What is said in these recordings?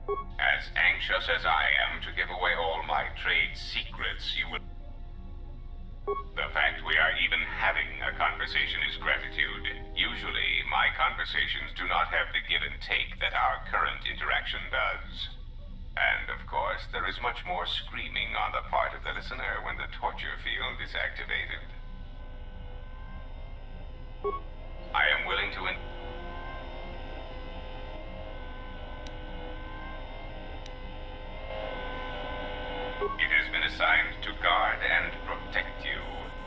As anxious as I am to give away all my trade secrets, you will... The fact we are even having a conversation is gratitude. Usually, my conversations do not have the give and take that our current interaction does. And, of course, there is much more screaming on the part of the listener when the torture field is activated. I am willing to... It has been assigned to guard and protect you.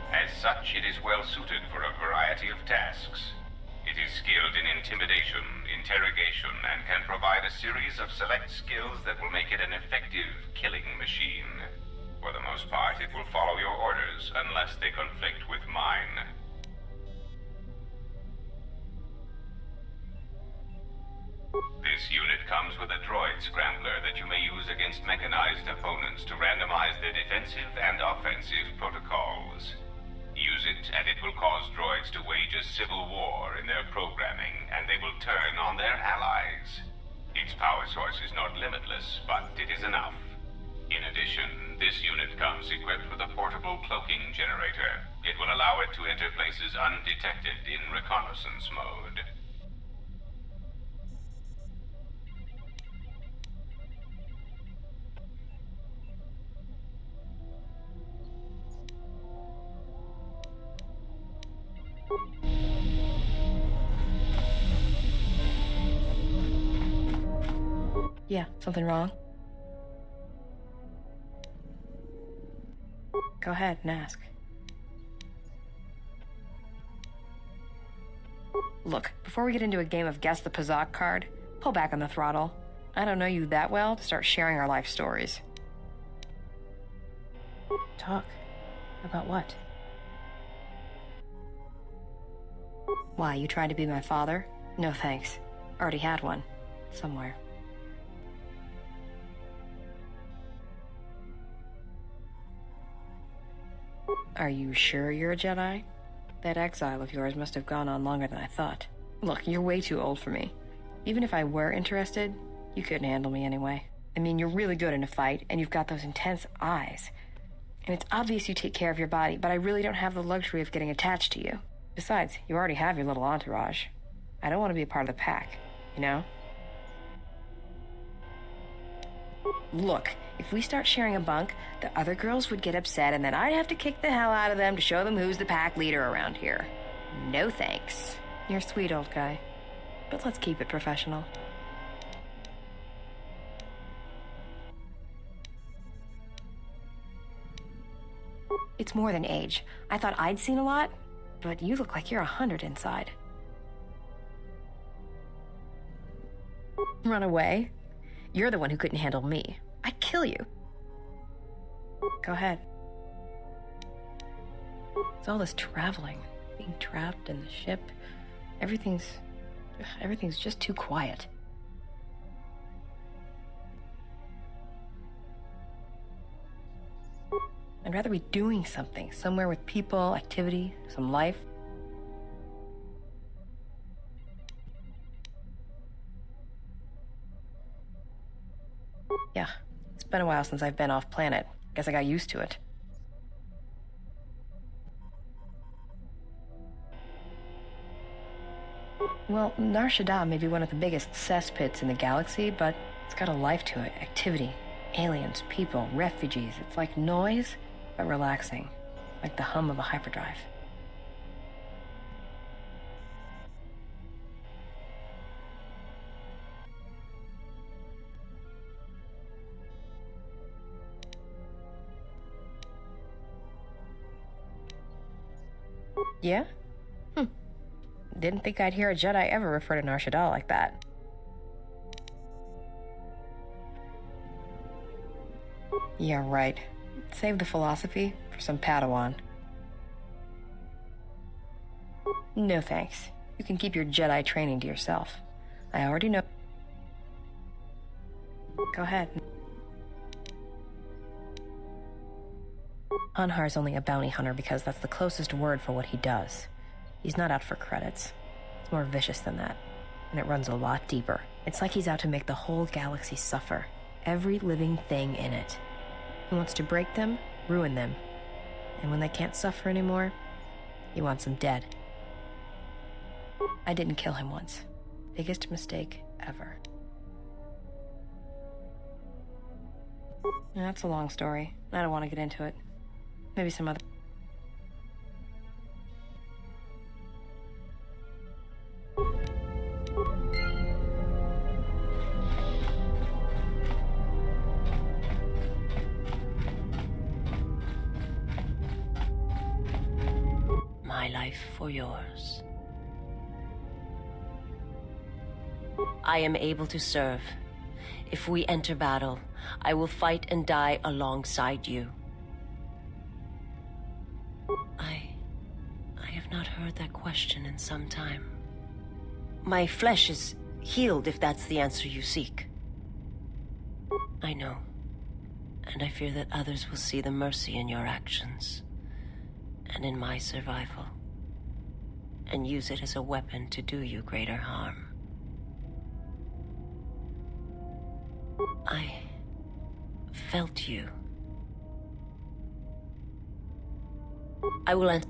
As such, it is well suited for a variety of tasks. It is skilled in intimidation, interrogation, and can provide a series of select skills that will make it an effective killing machine. For the most part, it will follow your orders unless they conflict with mine. This unit comes with a droid scrambler that you may use against mechanized opponents to randomize their defensive and offensive protocols. Use it, and it will cause droids to wage a civil war in their programming, and they will turn on their allies. Its power source is not limitless, but it is enough. In addition, this unit comes equipped with a portable cloaking generator. It will allow it to enter places undetected in reconnaissance mode. Yeah, something wrong? Go ahead and ask. Look, before we get into a game of Guess the Pazak card, pull back on the throttle. I don't know you that well to start sharing our life stories. Talk. About what? Why, you tried to be my father? No thanks. Already had one. Somewhere. Are you sure you're a Jedi? That exile of yours must have gone on longer than I thought. Look, you're way too old for me. Even if I were interested, you couldn't handle me anyway. I mean, you're really good in a fight, and you've got those intense eyes. And it's obvious you take care of your body, but I really don't have the luxury of getting attached to you. Besides, you already have your little entourage. I don't want to be a part of the pack, you know? Look, if we start sharing a bunk, the other girls would get upset and then I'd have to kick the hell out of them to show them who's the pack leader around here. No thanks. You're a sweet old guy, but let's keep it professional. It's more than age. I thought I'd seen a lot, but you look like you're 100 inside. Run away? You're the one who couldn't handle me. I'd kill you. Go ahead. It's all this traveling, being trapped in the ship. Everything's just too quiet. I'd rather be doing something, somewhere with people, activity, some life. Yeah, it's been a while since I've been off planet. Guess I got used to it. Well, Nar Shaddaa may be one of the biggest cesspits in the galaxy, but it's got a life to it. Activity, aliens, people, refugees. It's like noise, but relaxing. Like the hum of a hyperdrive. Yeah? Didn't think I'd hear a Jedi ever refer to Nar Shaddaa like that. Yeah, right. Save the philosophy for some Padawan. No thanks. You can keep your Jedi training to yourself. I already know. Go ahead. Anhar's only a bounty hunter because that's the closest word for what he does. He's not out for credits. It's more vicious than that, and it runs a lot deeper. It's like he's out to make the whole galaxy suffer. Every living thing in it. He wants to break them, ruin them. And when they can't suffer anymore, he wants them dead. I didn't kill him once. Biggest mistake ever. That's a long story. I don't want to get into it. Maybe some other... My life for yours. I am able to serve. If we enter battle, I will fight and die alongside you. I have not heard that question in some time. My flesh is healed, if that's the answer you seek. I know. And I fear that others will see the mercy in your actions, and in my survival, and use it as a weapon to do you greater harm. I felt you. I will answer.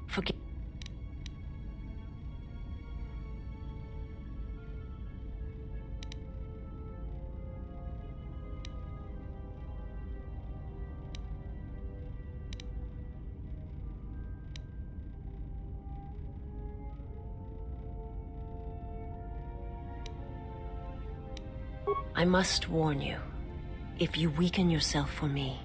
Forgive. I must warn you, if you weaken yourself for me,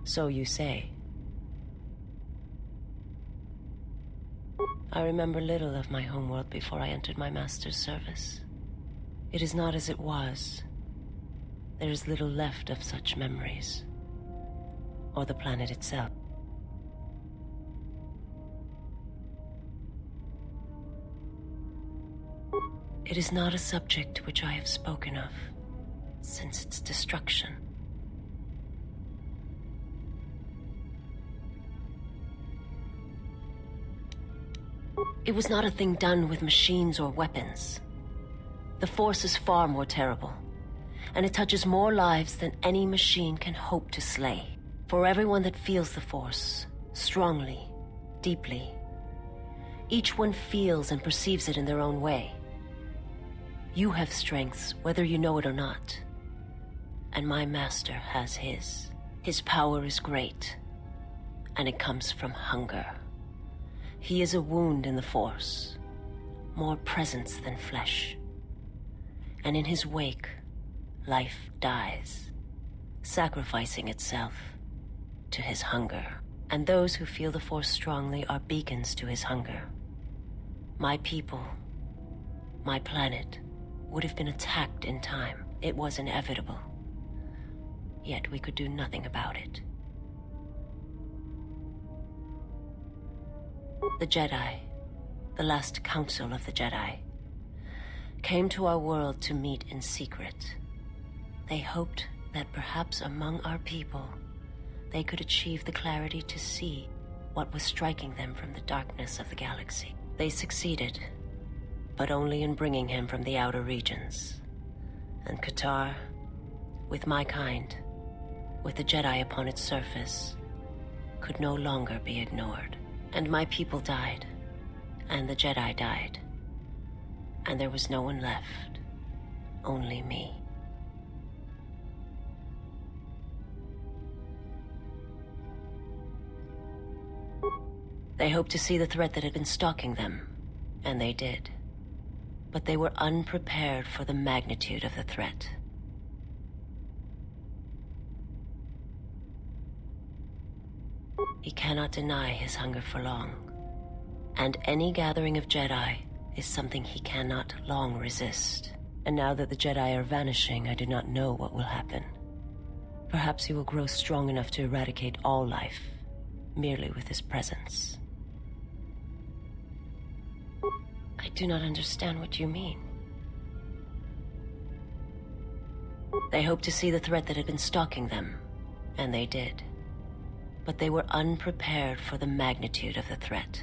so you say. I remember little of my homeworld before I entered my master's service. It is not as it was. There is little left of such memories, or the planet itself. It is not a subject which I have spoken of since its destruction. It was not a thing done with machines or weapons. The Force is far more terrible, and it touches more lives than any machine can hope to slay. For everyone that feels the Force, strongly, deeply, each one feels and perceives it in their own way. You have strengths, whether you know it or not, and my master has his. His power is great, and it comes from hunger. He is a wound in the Force, more presence than flesh, and in his wake, life dies, sacrificing itself to his hunger. And those who feel the Force strongly are beacons to his hunger. My people, my planet, would have been attacked in time. It was inevitable. Yet we could do nothing about it. The Jedi, the last council of the Jedi, came to our world to meet in secret. They hoped that perhaps among our people, they could achieve the clarity to see what was striking them from the darkness of the galaxy. They succeeded, but only in bringing him from the outer regions. And KOTOR, with my kind, with the Jedi upon its surface, could no longer be ignored. And my people died, and the Jedi died, and there was no one left, only me. They hoped to see the threat that had been stalking them, and they did. But they were unprepared for the magnitude of the threat. He cannot deny his hunger for long, and any gathering of Jedi is something he cannot long resist. And now that the Jedi are vanishing, I do not know what will happen. Perhaps he will grow strong enough to eradicate all life, merely with his presence. I do not understand what you mean. They hoped to see the threat that had been stalking them, and they did. But they were unprepared for the magnitude of the threat.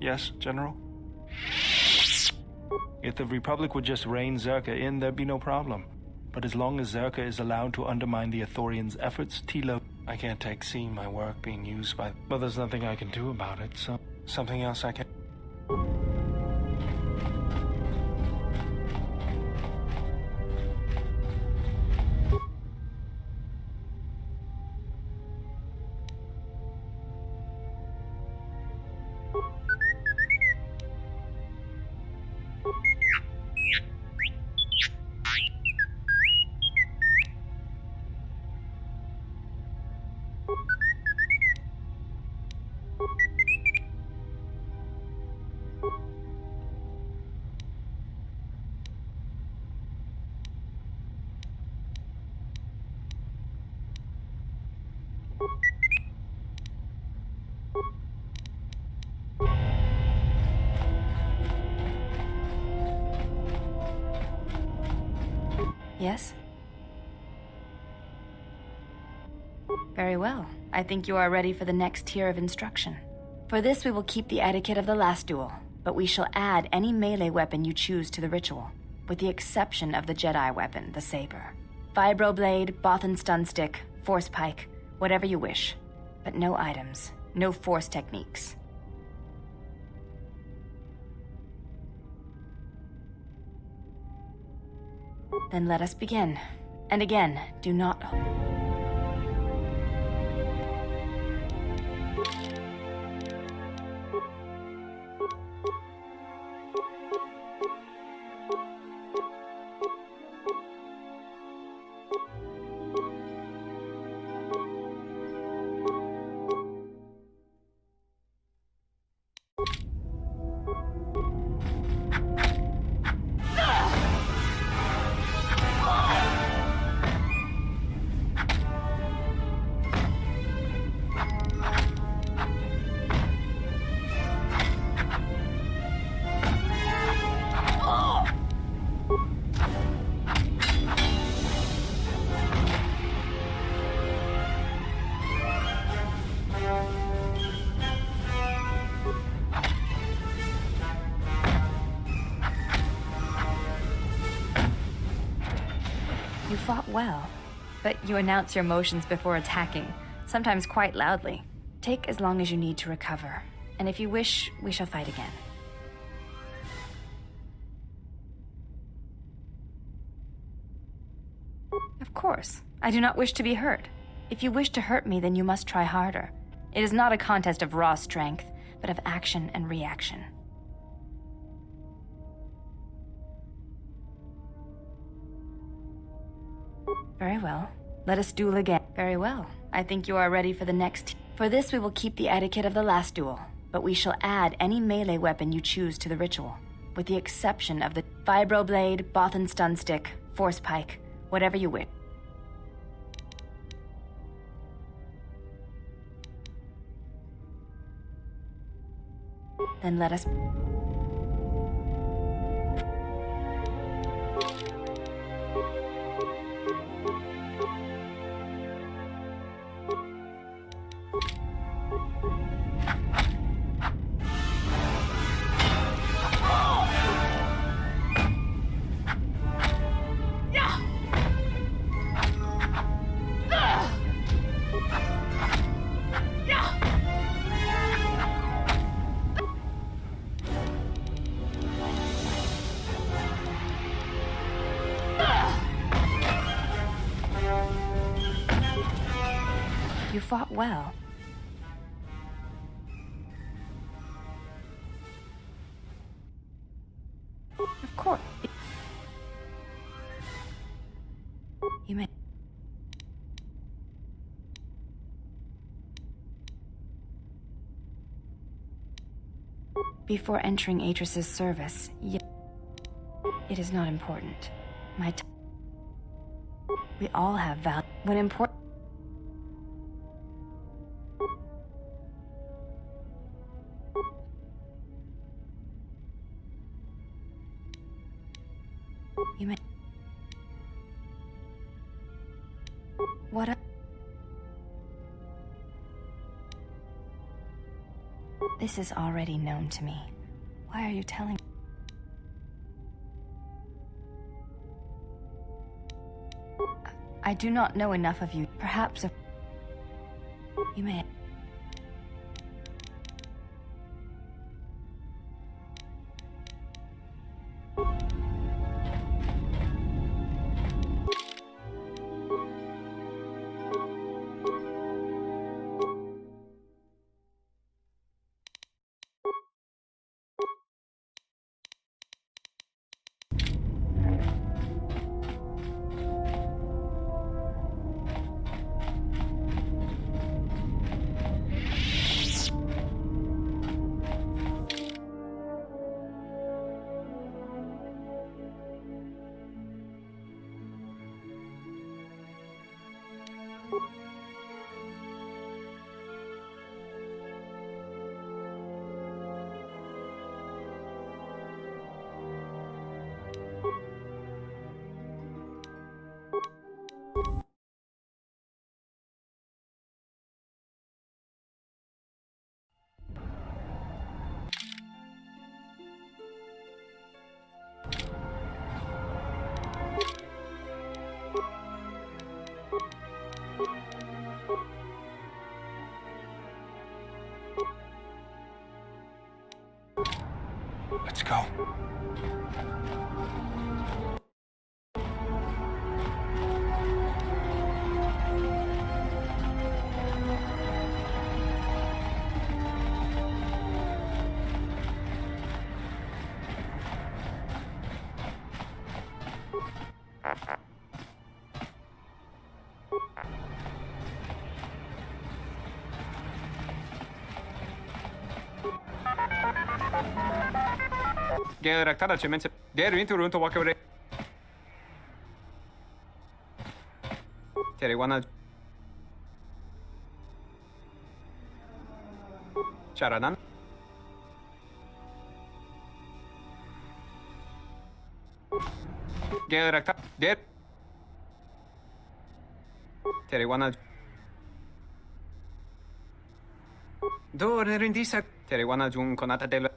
Yes, General? If the Republic would just rein Zerka in, there'd be no problem. But as long as Zerka is allowed to undermine the Ithorians' efforts, Tilo... I can't take seeing my work being used by... Well, there's nothing I can do about it, so... Something else I can... Yes? Very well. I think you are ready for the next tier of instruction. For this, we will keep the etiquette of the last duel, but we shall add any melee weapon you choose to the ritual, with the exception of the Jedi weapon, the saber. Vibroblade, Bothan stun stick, force pike, whatever you wish. But no items, no force techniques. Then let us begin. And again, do not... You fought well, but you announce your motions before attacking, sometimes quite loudly. Take as long as you need to recover, and if you wish, we shall fight again. Of course. I do not wish to be hurt. If you wish to hurt me, then you must try harder. It is not a contest of raw strength, but of action and reaction. Very well. Let us duel again. Very well. I think you are ready for the next. For this, we will keep the etiquette of the last duel, but we shall add any melee weapon you choose to the ritual, with the exception of the vibroblade, Bothan stun stick, force pike, whatever you wish. Then let us. You fought well. Of course. You may. Before entering Atris's service, it is not important. We all have value. When important. You may. What? This is already known to me. Why are you telling? I do not know enough of you. Perhaps you may. Let's go. Gerektada çemense der winter runto wakere. Tere wana. Charanan. Gerektada der. Tere wana. Do rendisa. Tere wana jun konata del.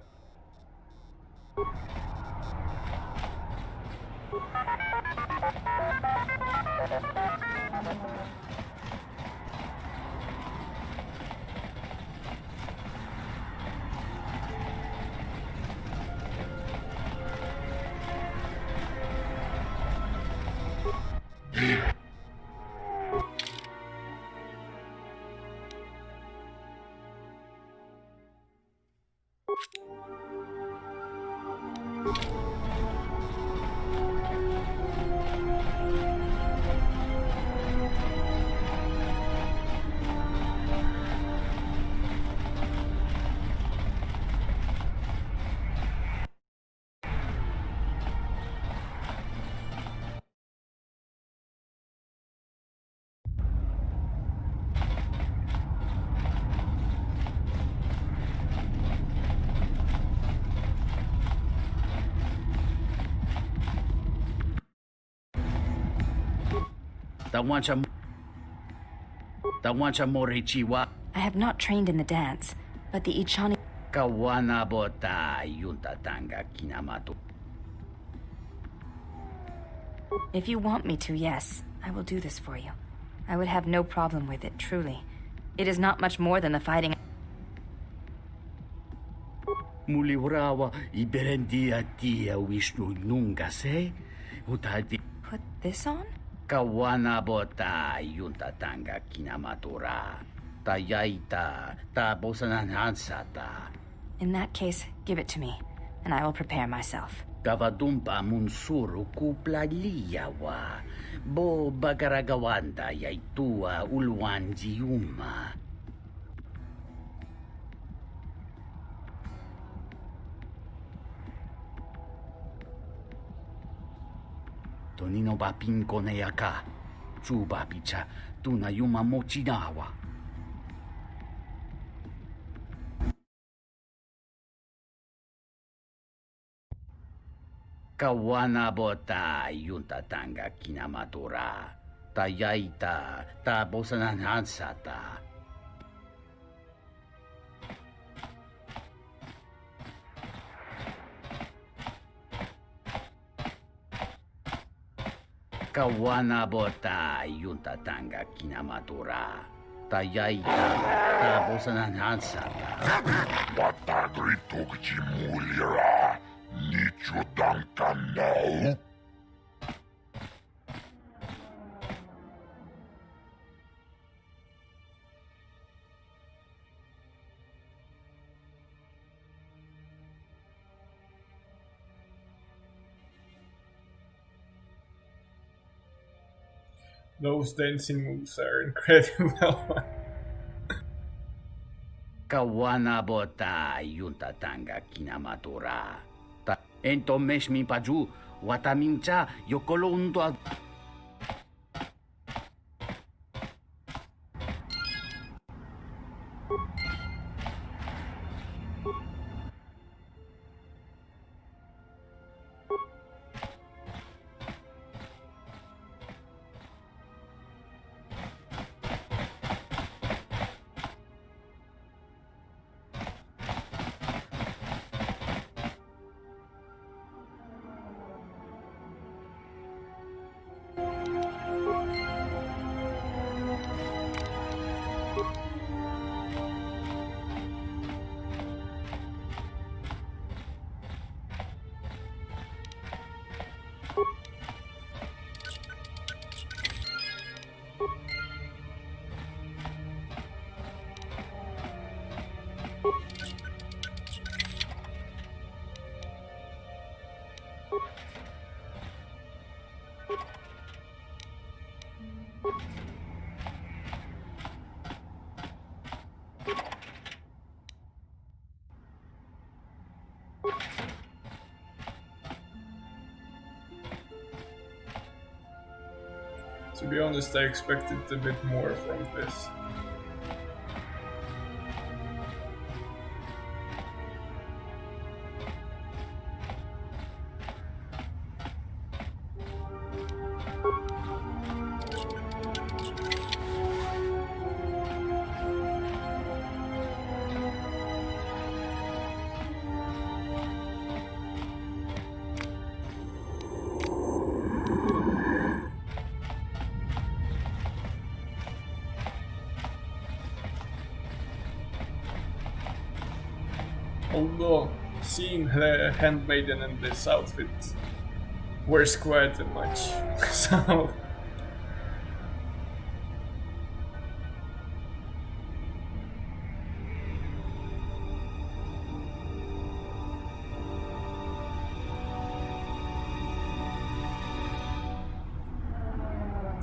I have not trained in the dance, but the Ichani... If you want me to, yes, I will do this for you. I would have no problem with it, truly. It is not much more than the fighting... Muliwrawa iberendia tia Vishnu nunga se utati Put this on? kawana bota yunta tanga kinamatura tayaita ta bosananansata In that case, give it to me, and I will prepare myself. kavadumpa munsuru kuplaliyawa bo bagaragawanda yaitua ulwanjiuma. Tonino papin koneyaka, chuba bicha, tunayuma mochinawa. Kawana bota yunta tanga kinamatura, tayaita ta bosananansata. Kawana bota yunta tanga kinamatura, tayaita ta bosananansata. Watagrituk Jimulira, Nichu Dankanau. Those dancing moves are incredible. Kawana bota yunta tanga kinamatura. Entomesh mi paju, watamincha yokolunto. To be honest, I expected a bit more from this. Although, seeing the handmaiden in this outfit wears quite much, so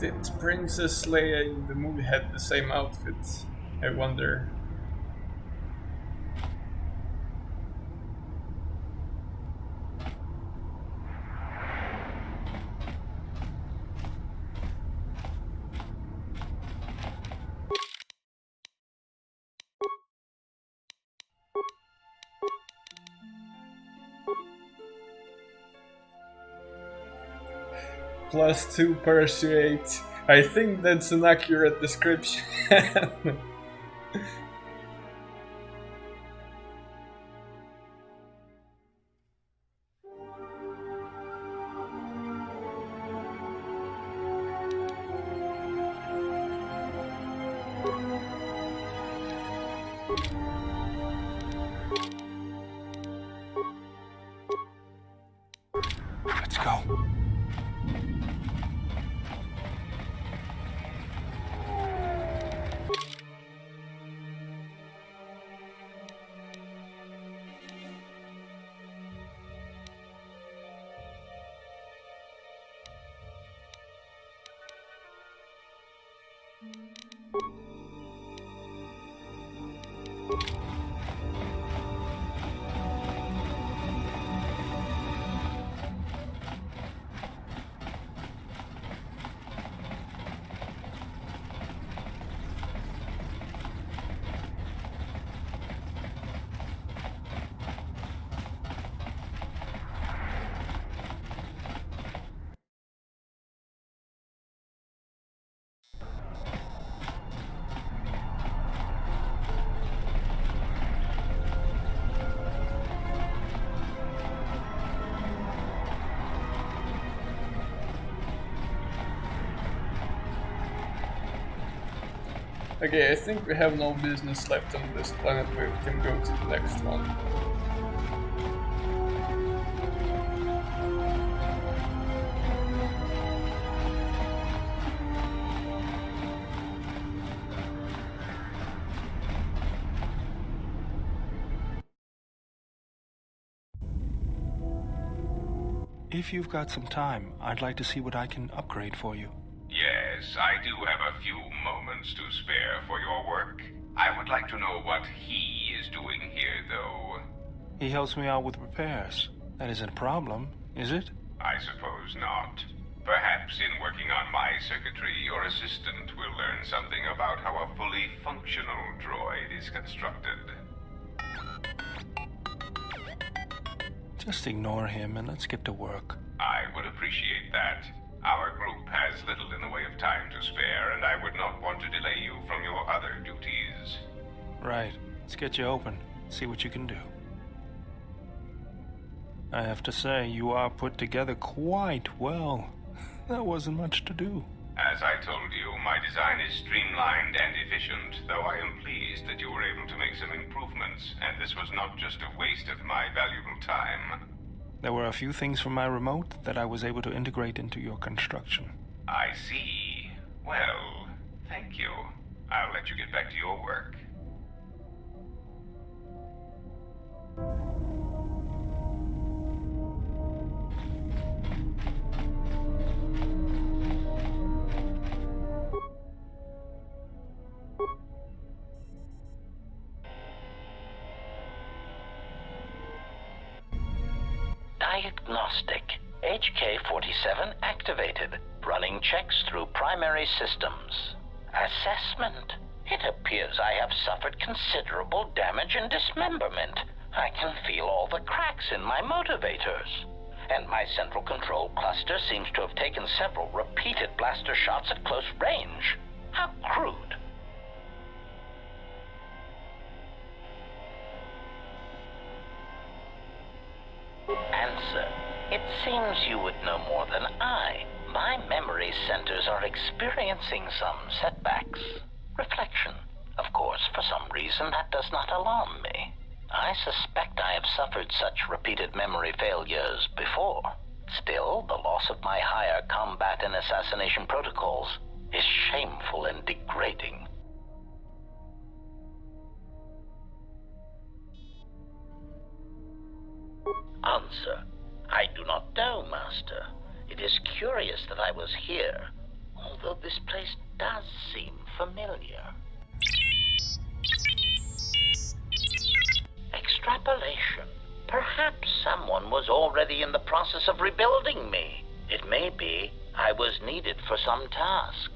Did Princess Leia in the movie had the same outfit? I wonder. +2 persuade. I think that's an accurate description. Let's go. Okay, I think we have no business left on this planet. We can go to the next one. If you've got some time, I'd like to see what I can upgrade for you. Yes, I do have a few moments to spare for your work. I would like to know what he is doing here, though. He helps me out with repairs. That isn't a problem, is it? I suppose not. Perhaps in working on my circuitry, your assistant will learn something about how a fully functional droid is constructed. Just ignore him and let's get to work. I would appreciate that. Our group has little in the way of time to spare, and I would not want to delay you from your other duties. Right. Let's get you open. See what you can do. I have to say, you are put together quite well. There wasn't much to do. As I told you, my design is streamlined and efficient, though I am pleased that you were able to make some improvements, and this was not just a waste of my valuable time. There were a few things from my remote that I was able to integrate into your construction. I see. Well, thank you. I'll let you get back to your work. Diagnostic. HK-47 activated. Running checks through primary systems. Assessment. It appears I have suffered considerable damage and dismemberment. I can feel all the cracks in my motivators. And my central control cluster seems to have taken several repeated blaster shots at close range. How crude. Answer. It seems you would know more than I. My memory centers are experiencing some setbacks. Reflection. Of course, for some reason, that does not alarm me. I suspect I have suffered such repeated memory failures before. Still, the loss of my higher combat and assassination protocols is shameful and degrading. Answer. I do not know, Master. It is curious that I was here. though this place does seem familiar. Extrapolation. Perhaps someone was already in the process of rebuilding me. It may be I was needed for some task.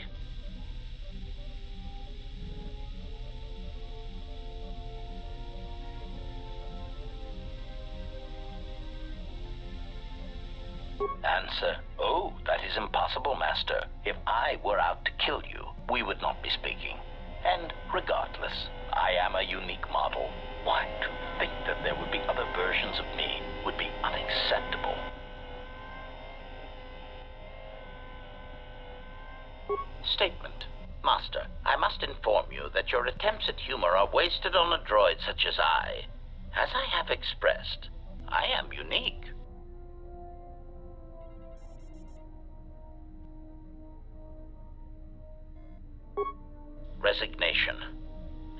Answer. Oh, that is impossible, Master. If I were out to kill you, we would not be speaking. And regardless, I am a unique model. Why, to think that there would be other versions of me would be unacceptable. Statement. Master, I must inform you that your attempts at humor are wasted on a droid such as I. As I have expressed, I am unique. Resignation.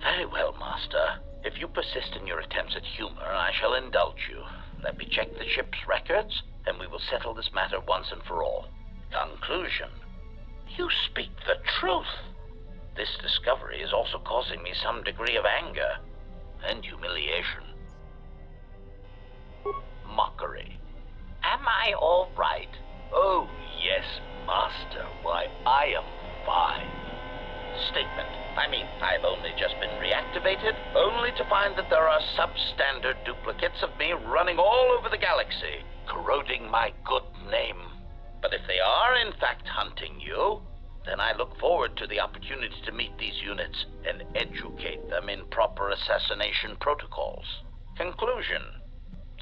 Very well, Master. If you persist in your attempts at humor, I shall indulge you. Let me check the ship's records, and we will settle this matter once and for all. Conclusion. You speak the truth. This discovery is also causing me some degree of anger and humiliation. Mockery. Am I all right? Oh, yes, Master. Why, I am fine. Statement. I've only just been reactivated, only to find that there are substandard duplicates of me running all over the galaxy, corroding my good name. But if they are in fact hunting you, then I look forward to the opportunity to meet these units and educate them in proper assassination protocols. Conclusion.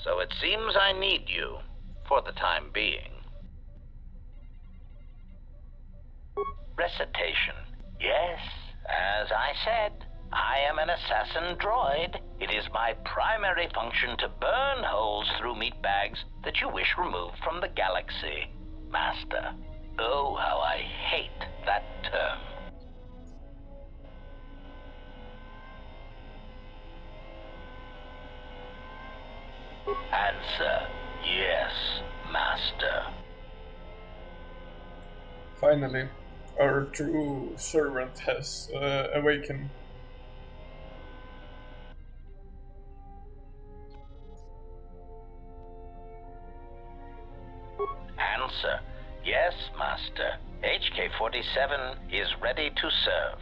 So it seems I need you, for the time being. Recitation. Yes, as I said, I am an assassin droid. It is my primary function to burn holes through meat bags that you wish removed from the galaxy. Master, oh, how I hate that term. Answer, yes, Master. Finally, our true servant has awakened. Answer, yes, Master. HK-47 is ready to serve.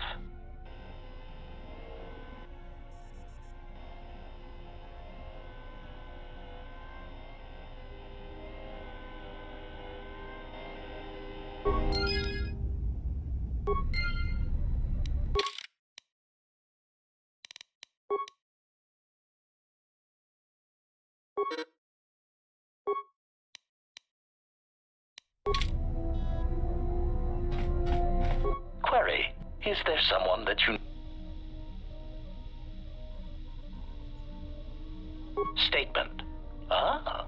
Query, is there someone that you... Statement. Ah.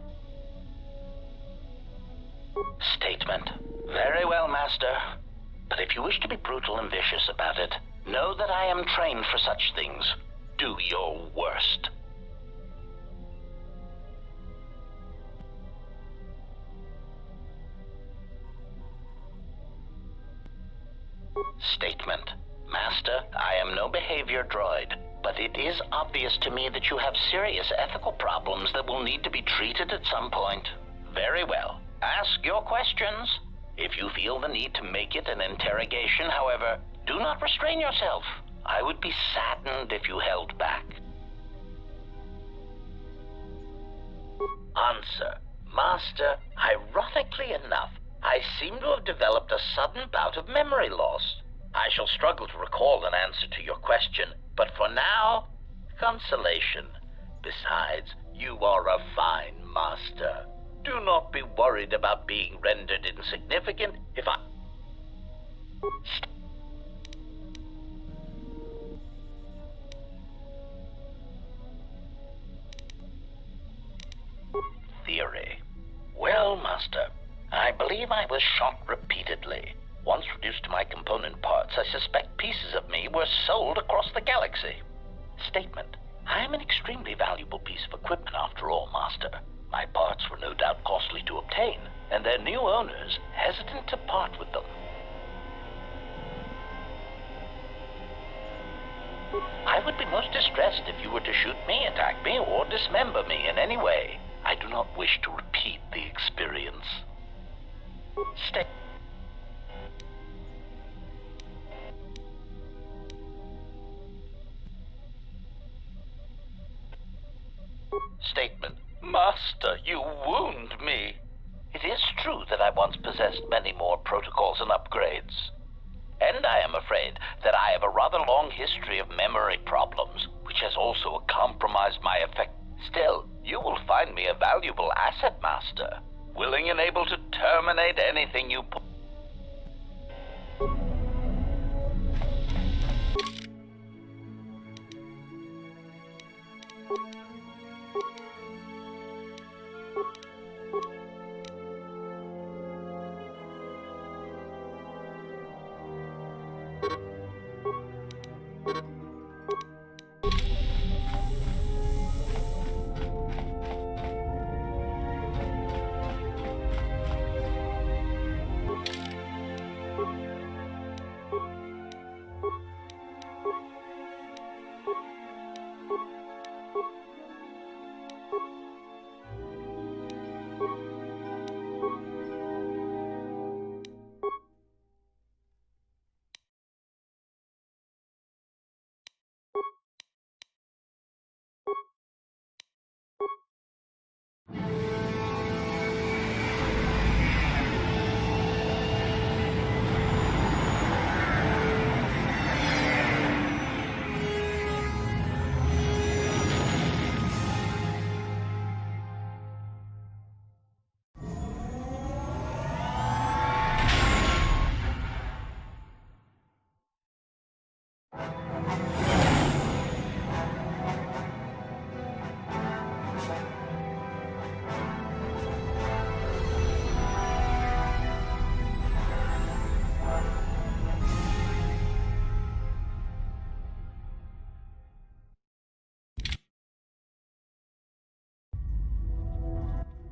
Statement. Very well, Master. But if you wish to be brutal and vicious about it, know that I am trained for such things. Do your worst. Statement. Master, I am no behavior droid, but it is obvious to me that you have serious ethical problems that will need to be treated at some point. Very well. Ask your questions. If you feel the need to make it an interrogation, however, do not restrain yourself. I would be saddened if you held back. Answer. Master, ironically enough, I seem to have developed a sudden bout of memory loss. I shall struggle to recall an answer to your question, but for now, consolation. Besides, you are a fine master. Do not be worried about being rendered insignificant if I... Theory. Well, Master, I believe I was shot repeatedly. Once reduced to my component parts, I suspect pieces of me were sold across the galaxy. Statement. I am an extremely valuable piece of equipment after all, Master. My parts were no doubt costly to obtain, and their new owners hesitant to part with them. I would be most distressed if you were to shoot me, attack me, or dismember me in any way. I do not wish to repeat the experience. Stay. Statement. Master, you wound me. It is true that I once possessed many more protocols and upgrades. And I am afraid that I have a rather long history of memory problems, which has also compromised my effect. Still, you will find me a valuable asset, Master, willing and able to terminate anything you put.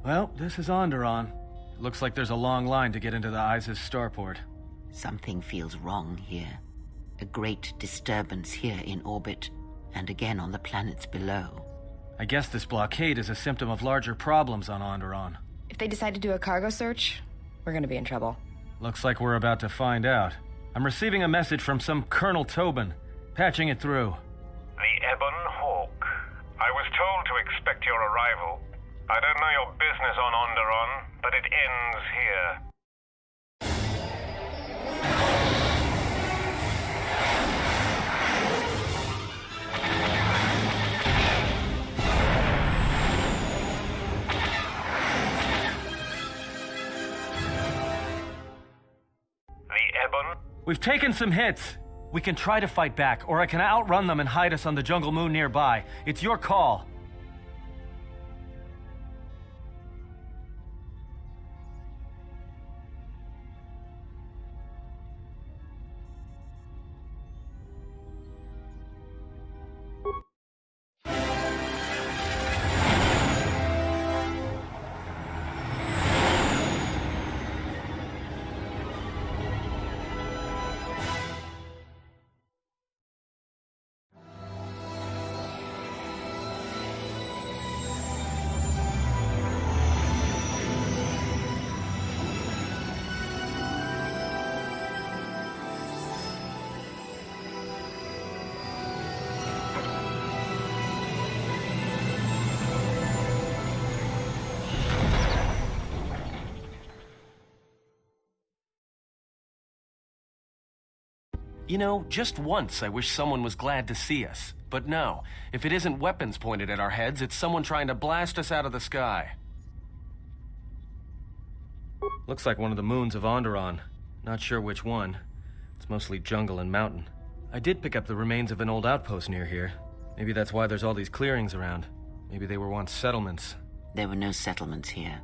Well, this is Onderon. Looks like there's a long line to get into the ISIS starport. Something feels wrong here. A great disturbance here in orbit, and again on the planets below. I guess this blockade is a symptom of larger problems on Onderon. If they decide to do a cargo search, we're gonna be in trouble. Looks like we're about to find out. I'm receiving a message from some Colonel Tobin. Patching it through. The Ebon Hawk. I was told to expect your arrival. I don't know your business on Onderon, but it ends here. The Ebon? We've taken some hits. We can try to fight back, or I can outrun them and hide us on the jungle moon nearby. It's your call. You know, just once I wish someone was glad to see us. But no, if it isn't weapons pointed at our heads, it's someone trying to blast us out of the sky. Looks like one of the moons of Onderon. Not sure which one. It's mostly jungle and mountain. I did pick up the remains of an old outpost near here. Maybe that's why there's all these clearings around. Maybe they were once settlements. There were no settlements here.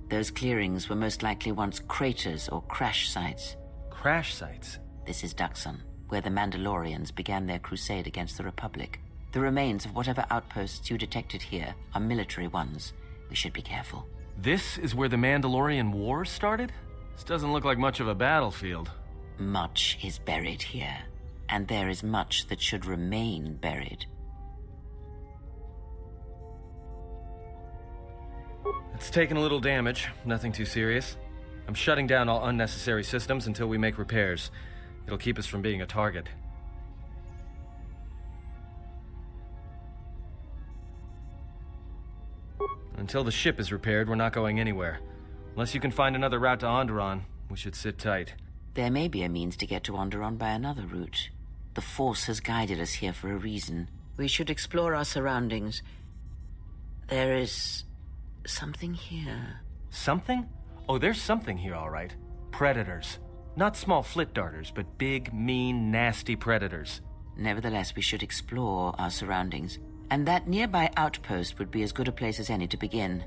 Those clearings were most likely once craters or crash sites. Crash sites? This is Duxon, where the Mandalorians began their crusade against the Republic. The remains of whatever outposts you detected here are military ones. We should be careful. This is where the Mandalorian War started? This doesn't look like much of a battlefield. Much is buried here. and there is much that should remain buried. It's taken a little damage, nothing too serious. I'm shutting down all unnecessary systems until we make repairs. It'll keep us from being a target. Until the ship is repaired, we're not going anywhere. Unless you can find another route to Onderon, we should sit tight. There may be a means to get to Onderon by another route. The Force has guided us here for a reason. We should explore our surroundings. There is something here. Something? Oh, there's something here, all right. Predators. Not small flit darters, but big, mean, nasty predators. Nevertheless, we should explore our surroundings. And that nearby outpost would be as good a place as any to begin.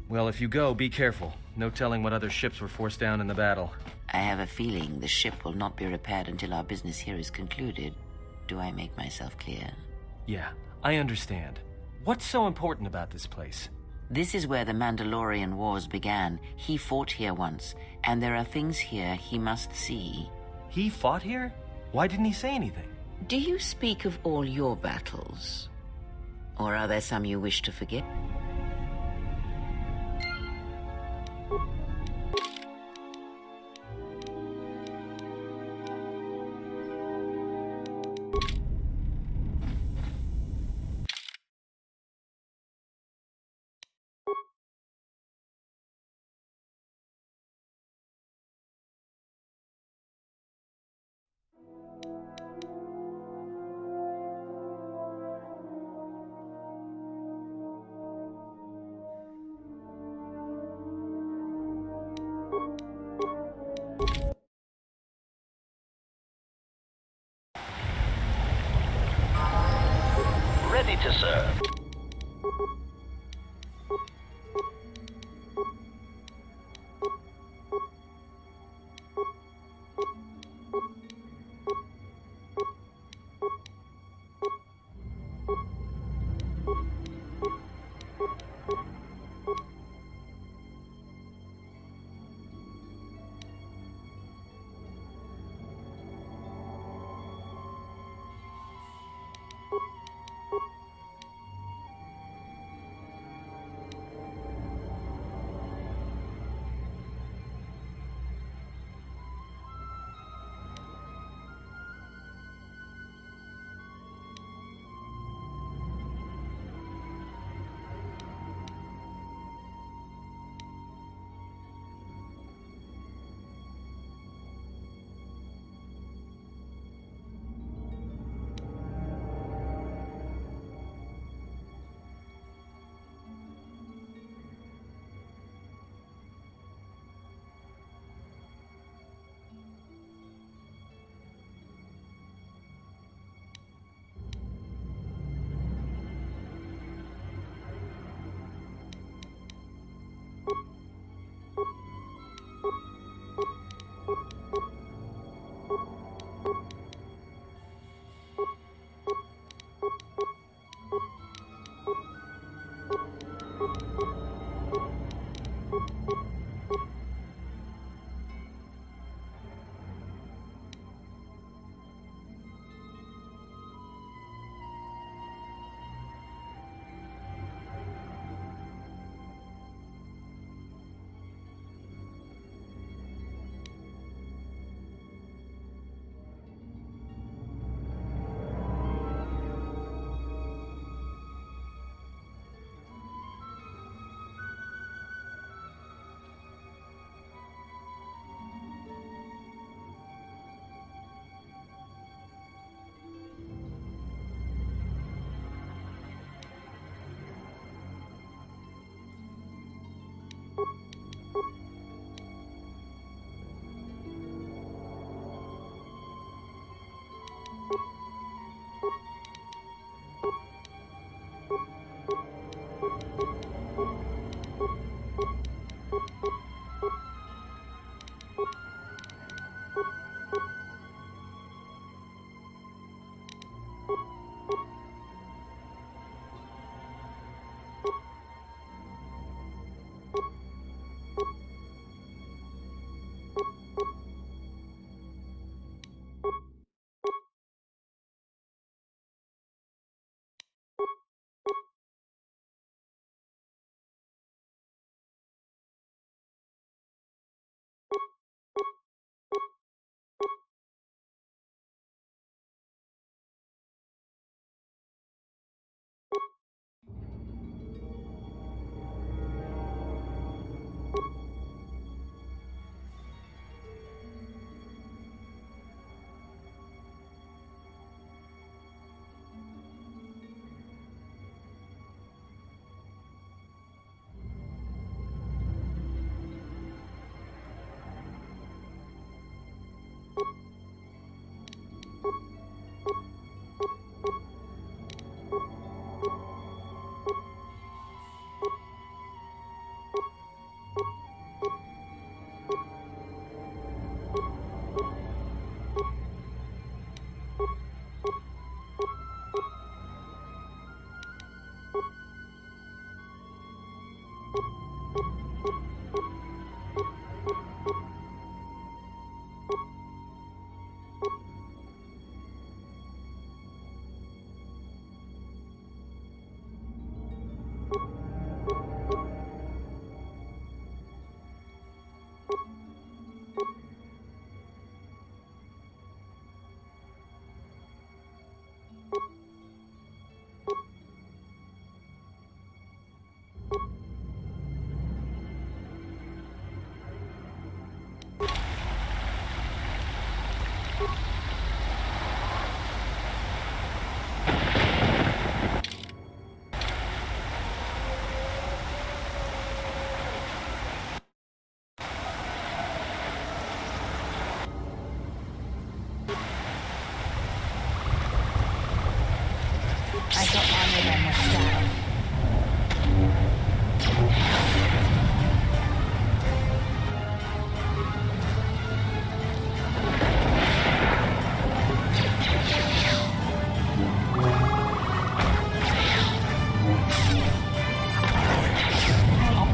Well, if you go, be careful. No telling what other ships were forced down in the battle. I have a feeling the ship will not be repaired until our business here is concluded. Do I make myself clear? Yeah, I understand. What's so important about this place? This is where the Mandalorian Wars began. He fought here once, and there are things here he must see. He fought here? Why didn't he say anything? Do you speak of all your battles? Or are there some you wish to forget? I shall honor them with battle.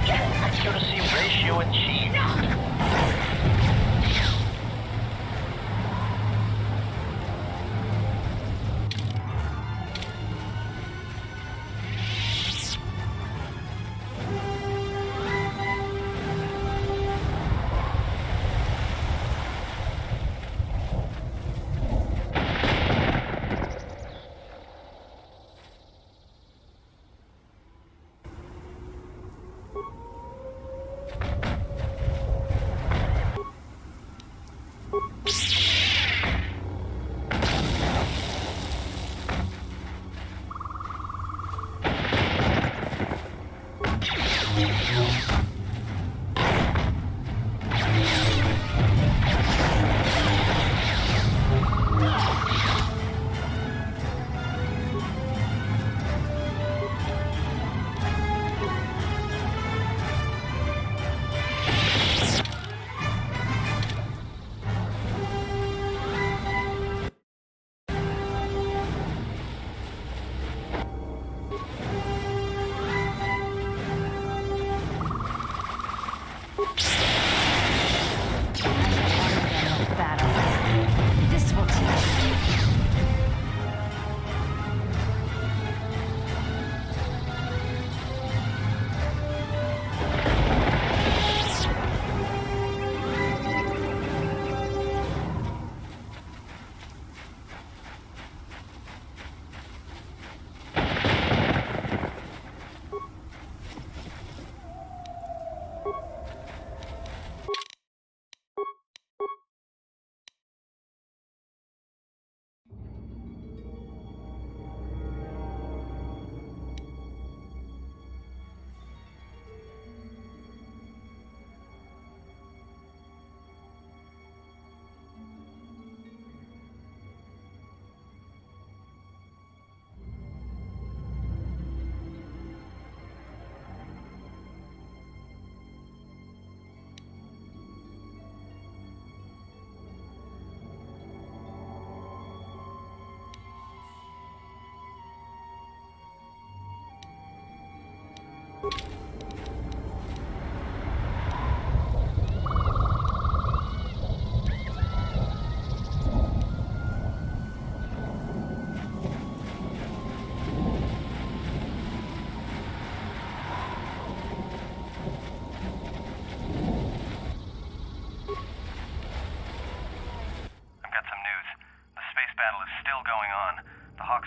Accuracy ratio achieved.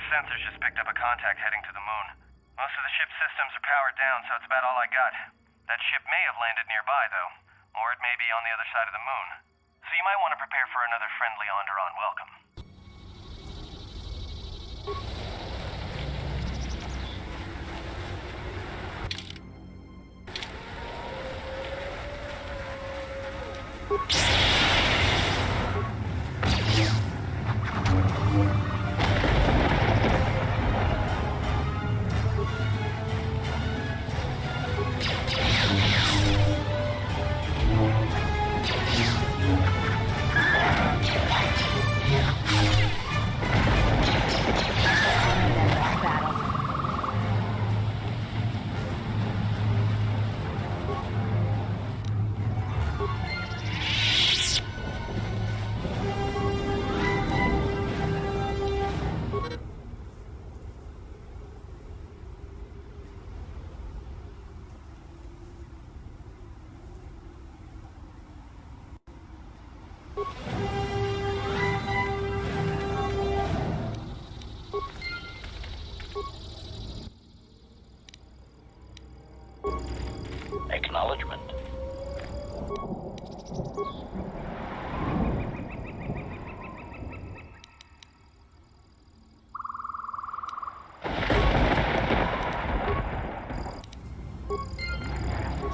Sensors just picked up a contact heading to the moon. Most of the ship's systems are powered down, so it's about all I got. That ship may have landed nearby, though, or it may be on the other side of the moon. So you might want to prepare for another friendly Onderon welcome. Acknowledgement.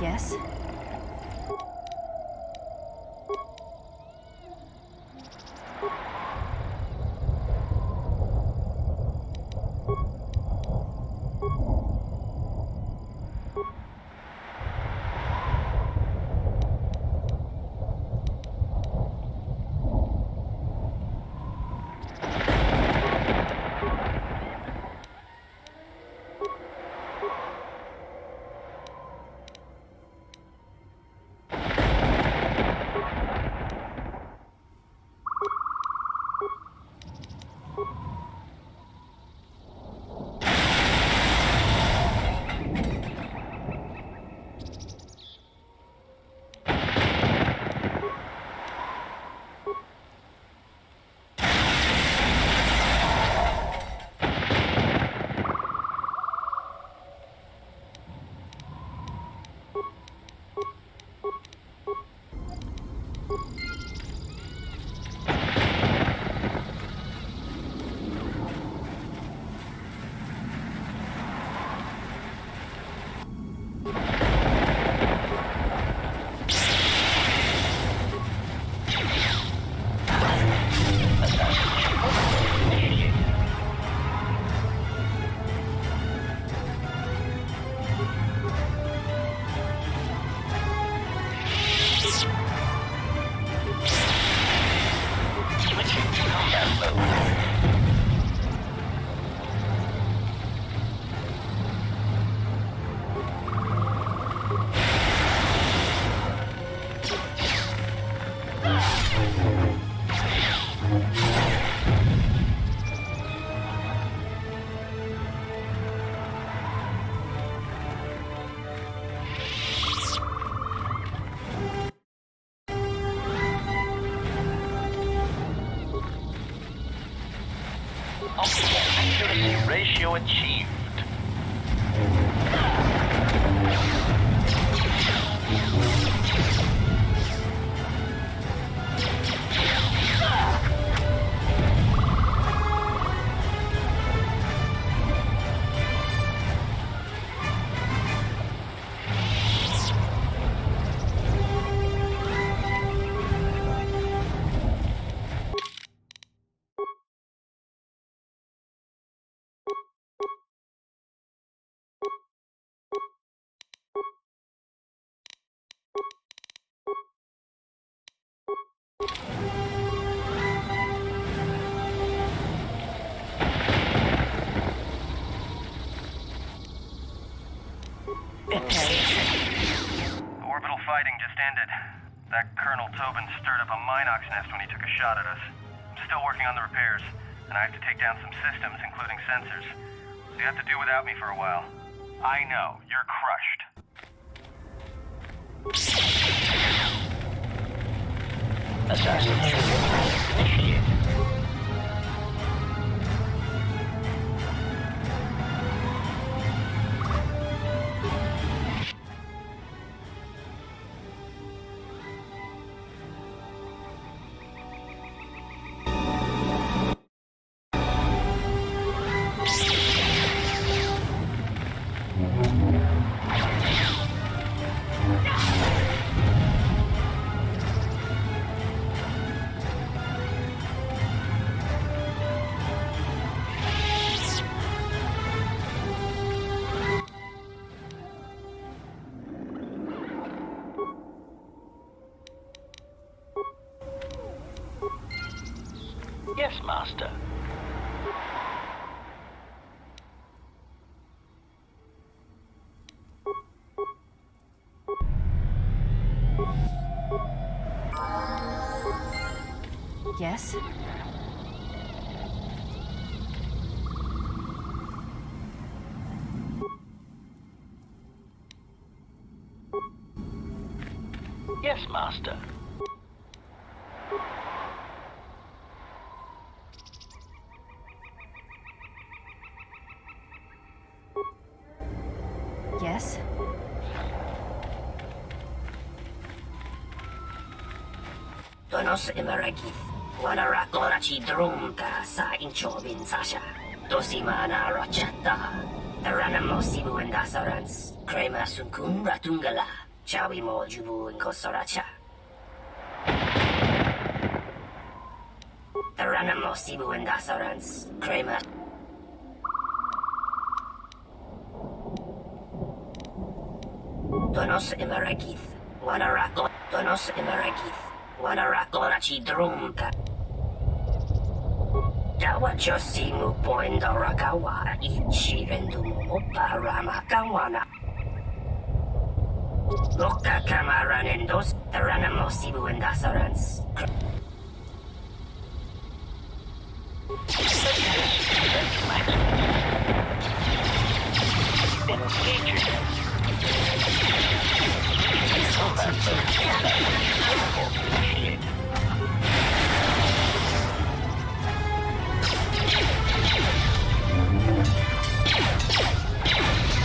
Yes? Accuracy ratio achieved. The orbital fighting just ended. That Colonel Tobin stirred up a Minox nest when he took a shot at us. I'm still working on the repairs, and I have to take down some systems, including sensors. So you have to do without me for a while. I know, you're crushed. Assassination initiated. Yes, Master. Yes? Yes, Master. Yes? Donos Imaragith, Wanara Chi Drumka sa Inchobin Sasha, Dosimana Rochata, Taranamo Sibu and Dasarans, Krema Sunkun Ratungala, Chawi Mo Jubu and Kosoracha. Taranamo Sibu and Dasarans, Krema. Donos Imaragith, Wanara Donos Imaragith. Wanara Chi Drumka. Dawa Josimu Poindorakawa, Ichi Rendumo Paramakawana. Loka Kamaranendos, Taranamo Sibu and Dasarans.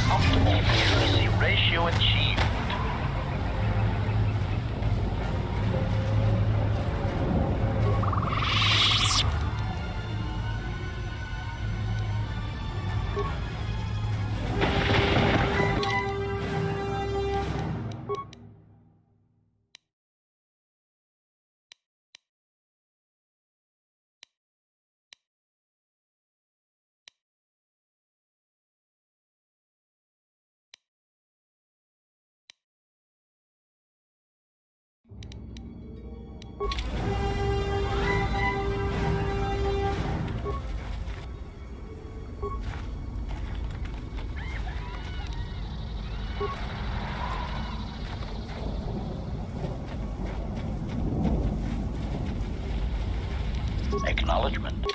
Optimal accuracy ratio achieved. Acknowledgement.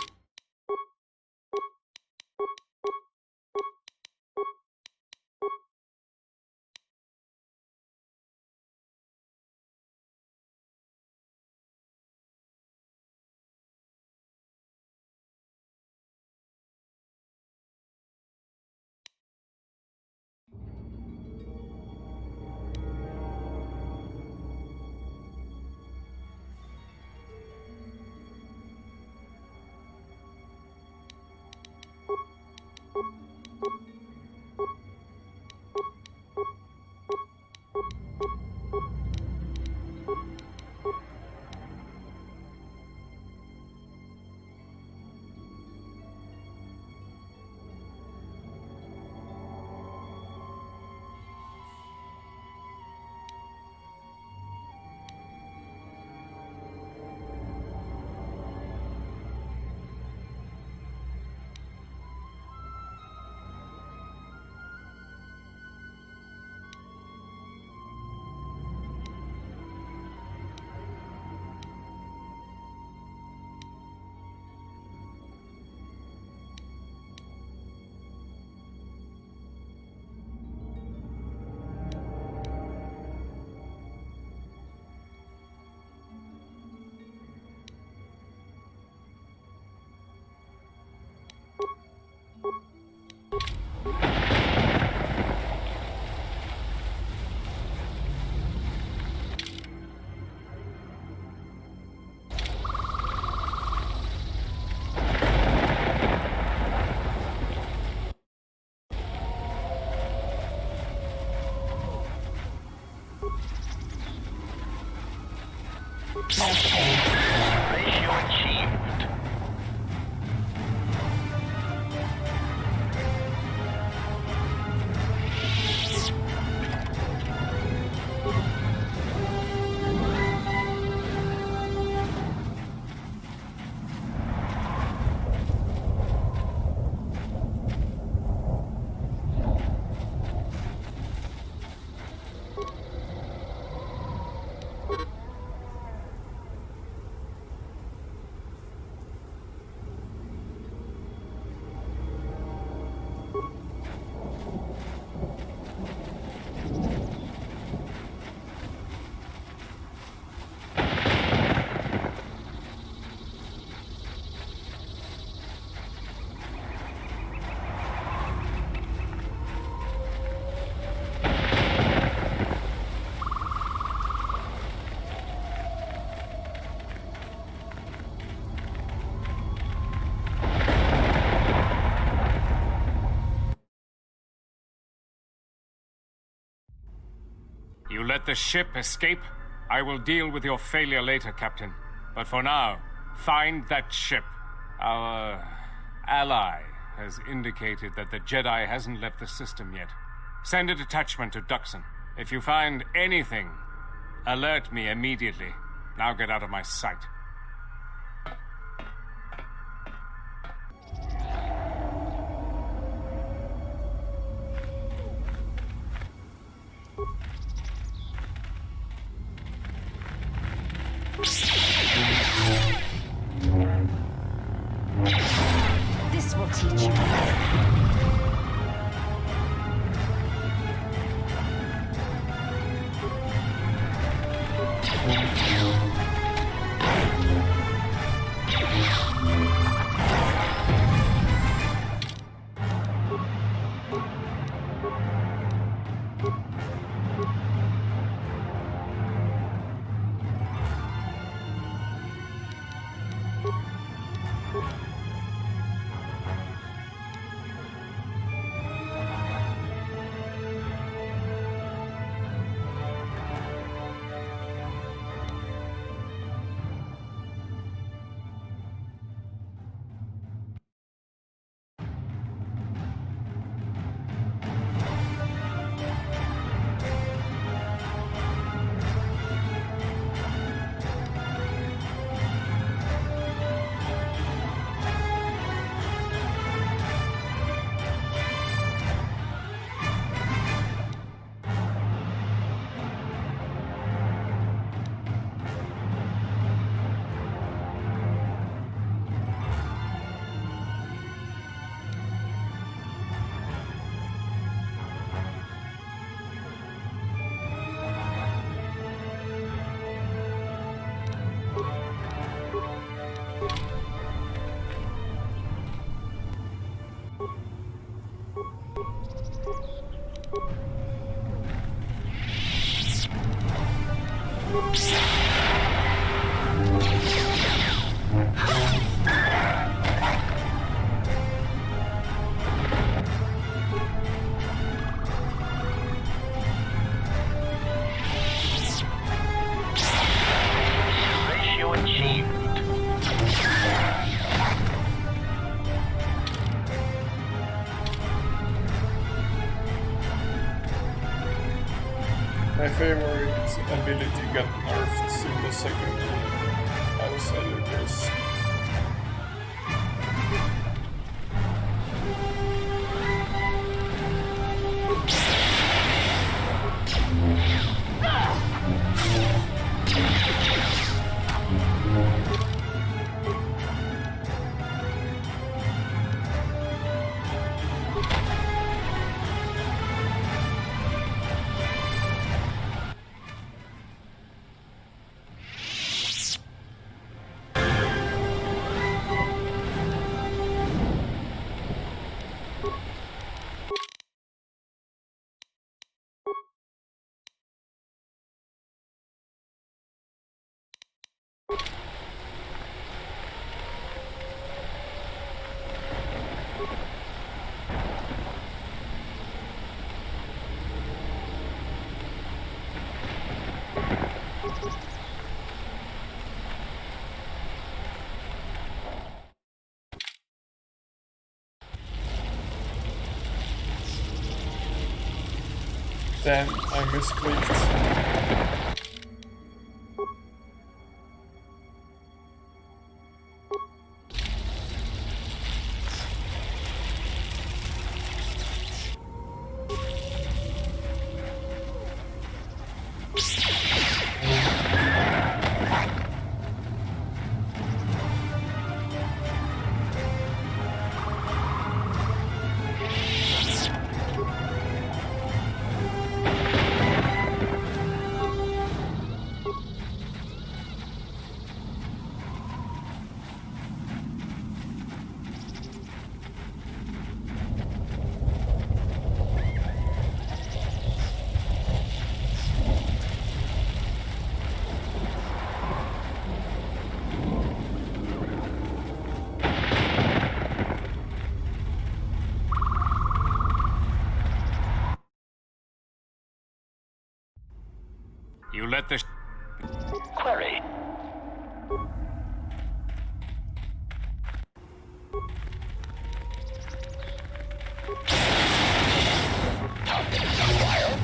Ratio achieved. You let the ship escape? I will deal with your failure later, Captain. But for now, find that ship. Our ally has indicated that the Jedi hasn't left the system yet. Send a detachment to Duxon. If you find anything, alert me immediately. Now get out of my sight. This will teach you. My favorite ability got nerfed in the second game, outside of this. Damn, I misclicked. You let the Query. Targets acquired.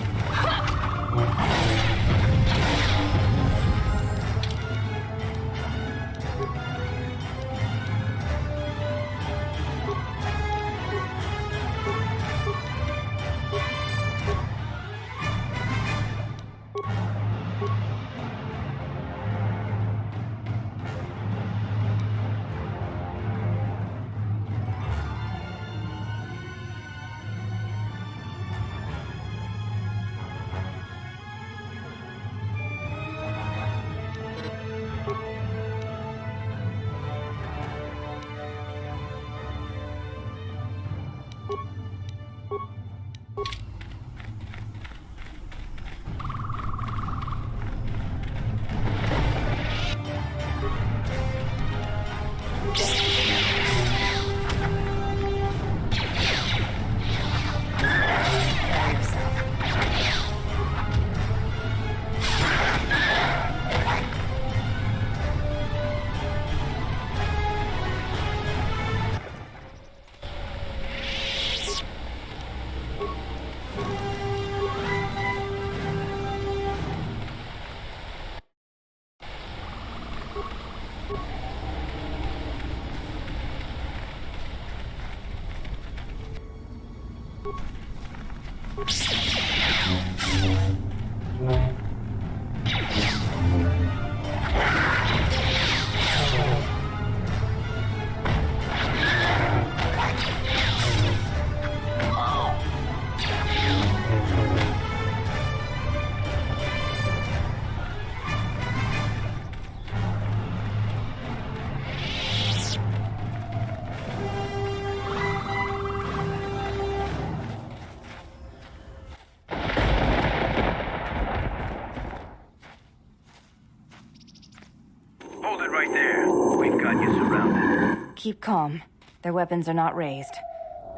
Hold it right there. We've got you surrounded. Keep calm. Their weapons are not raised.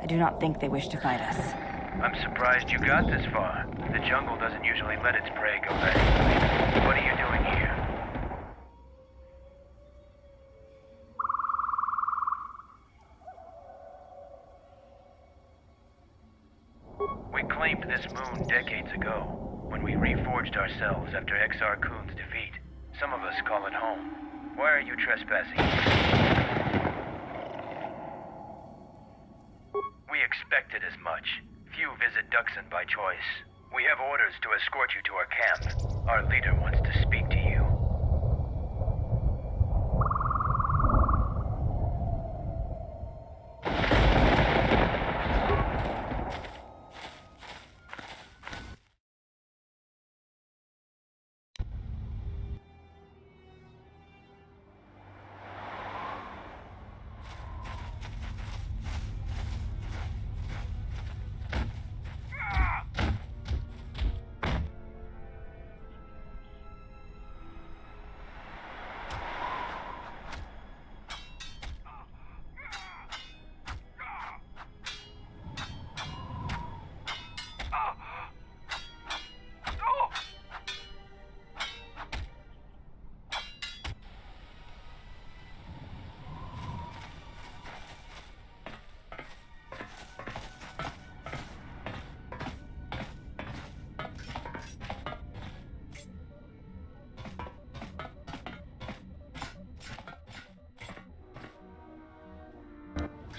I do not think they wish to fight us. I'm surprised you got this far. The jungle doesn't usually let its prey go that easily. What are you doing here? We claimed this moon decades ago, when we reforged ourselves after XR Kun's defeat. Some of us call it home. Why are you trespassing? We expected as much. Few visit Duxon by choice. We have orders to escort you to our camp. Our leader wants to speak to you.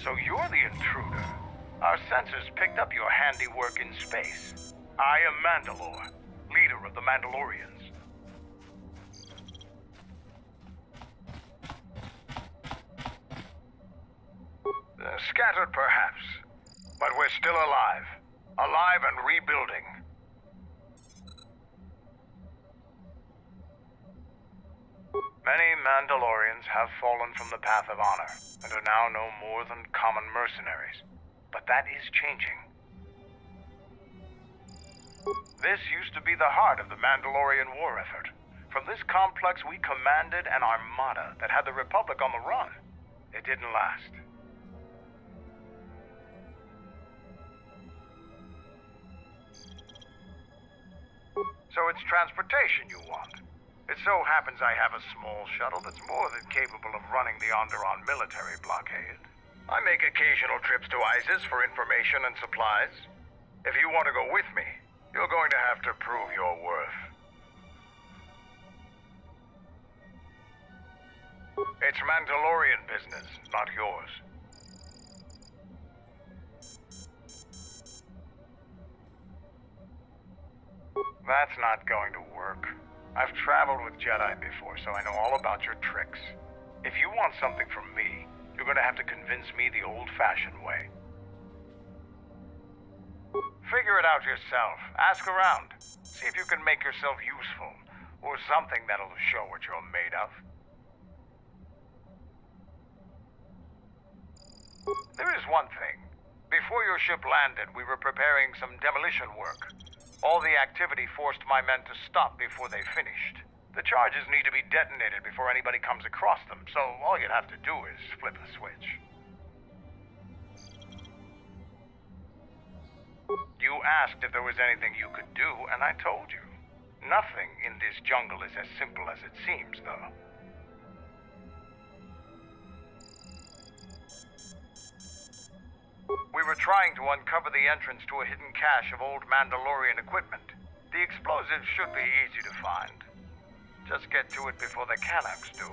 So you're the intruder. Our sensors picked up your handiwork in space. I am Mandalore, leader of the Mandalorians. Scattered perhaps, but we're still alive. Alive and rebuilding. Many Mandalorians have fallen from the path of honor and are now no more than common mercenaries. But that is changing. This used to be the heart of the Mandalorian war effort. From this complex we commanded an armada that had the Republic on the run. It didn't last. So it's transportation you want. It so happens I have a small shuttle that's more than capable of running the Onderon military blockade. I make occasional trips to ISIS for information and supplies. If you want to go with me, you're going to have to prove your worth. It's Mandalorian business, not yours. That's not going to work. I've traveled with Jedi before, so I know all about your tricks. If you want something from me, you're going to have to convince me the old-fashioned way. Figure it out yourself. Ask around. See if you can make yourself useful, or something that'll show what you're made of. There is one thing. Before your ship landed, we were preparing some demolition work. All the activity forced my men to stop before they finished. The charges need to be detonated before anybody comes across them, so all you'd have to do is flip a switch. You asked if there was anything you could do, and I told you. Nothing in this jungle is as simple as it seems, though. We were trying to uncover the entrance to a hidden cache of old Mandalorian equipment. The explosives should be easy to find. Just get to it before the Kanaks do.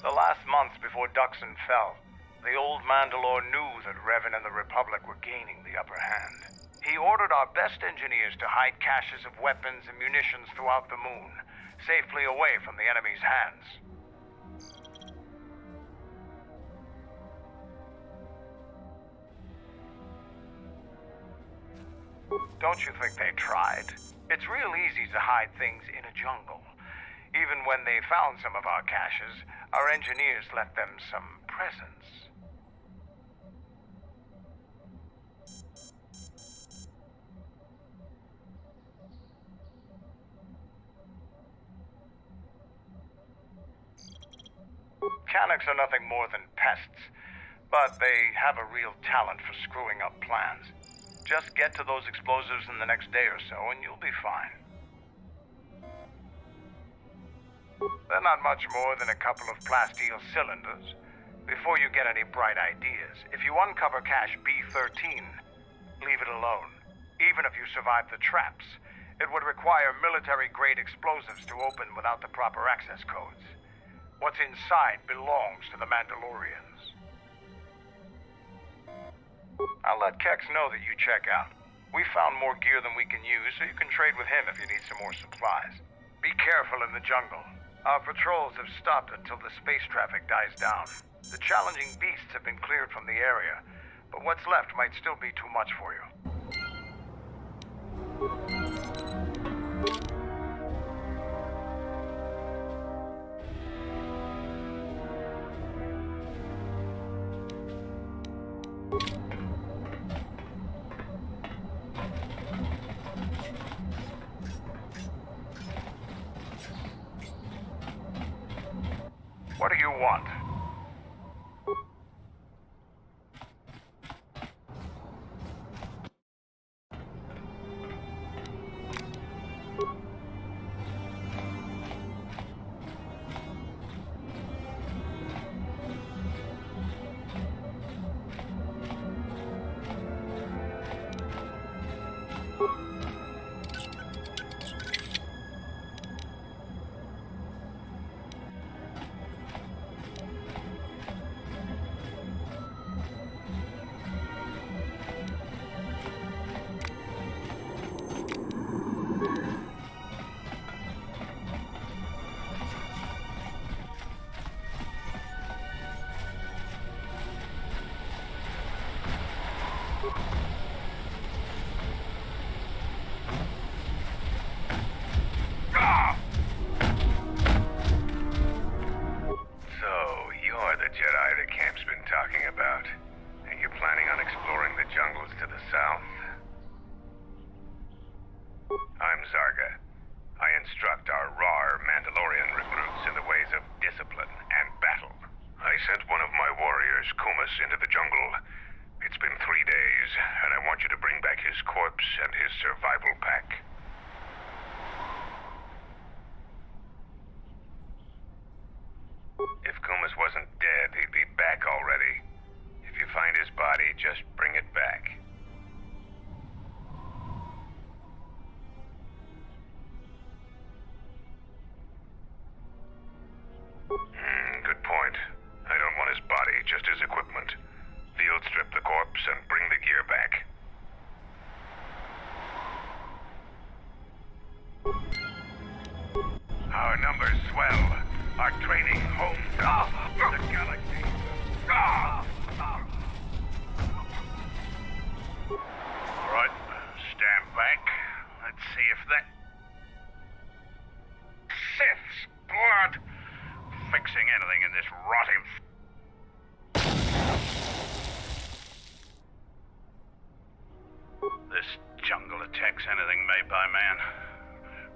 The last months before Duxon fell, the old Mandalore knew that Revan and the Republic were gaining the upper hand. He ordered our best engineers to hide caches of weapons and munitions throughout the moon, safely away from the enemy's hands. Don't you think they tried? It's real easy to hide things in a jungle. Even when they found some of our caches, our engineers left them some presents. Kanaks are nothing more than pests, but they have a real talent for screwing up plans. Just get to those explosives in the next day or so, and you'll be fine. They're not much more than a couple of plasteel cylinders. Before you get any bright ideas, if you uncover cache B-13, leave it alone. Even if you survive the traps, it would require military-grade explosives to open without the proper access codes. What's inside belongs to the Mandalorians. I'll let Kex know that you check out. We found more gear than we can use, so you can trade with him if you need some more supplies. Be careful in the jungle. Our patrols have stopped until the space traffic dies down. The challenging beasts have been cleared from the area, but what's left might still be too much for you. What do you want? Into the jungle. It's been want you to bring back his corpse and his survival pack. If Kumas wasn't dead, he'd be back already. If you find his body, just bring it back. Good point. I don't want his body, just his equipment. Field strip the corpse and bring the gear back. Our numbers swell. Our training home the galaxy. All right, stand back. Let's see if that Sith's blood fixing anything in this rotting. This jungle attacks anything made by man.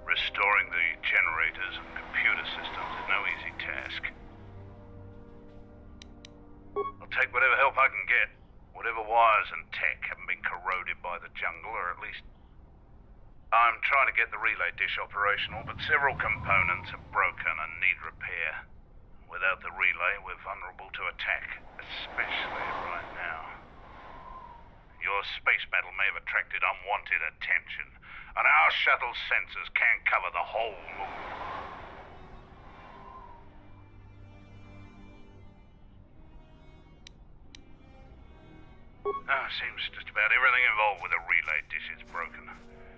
Restoring the generators and computer systems is no easy task. I'll take whatever help I can get. Whatever wires and tech haven't been corroded by the jungle, or at least... I'm trying to get the relay dish operational, but several components are broken and need repair. Without the relay, we're vulnerable to attack, especially right now. Your space battle may have attracted unwanted attention, and our shuttle's sensors can't cover the whole moon. Seems just about everything involved with the relay dish is broken.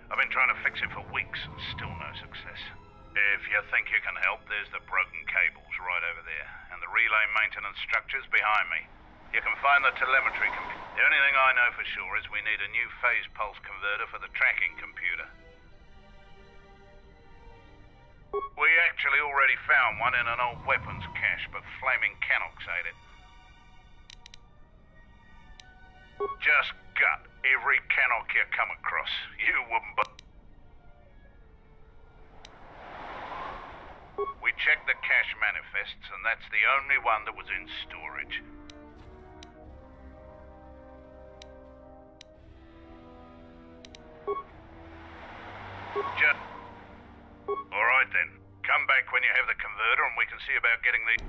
I've been trying to fix it for weeks and still no success. If you think you can help, there's the broken cables right over there, and the relay maintenance structures behind me. You can find the telemetry computer. The only thing I know for sure is we need a new phase pulse converter for the tracking computer. We actually already found one in an old weapons cache, but flaming Canox ate it. Just gut every Canoc you come across. You wouldn't but... We checked the cache manifests, and that's the only one that was in storage. Just... Alright then. Come back when you have the converter and we can see about getting the...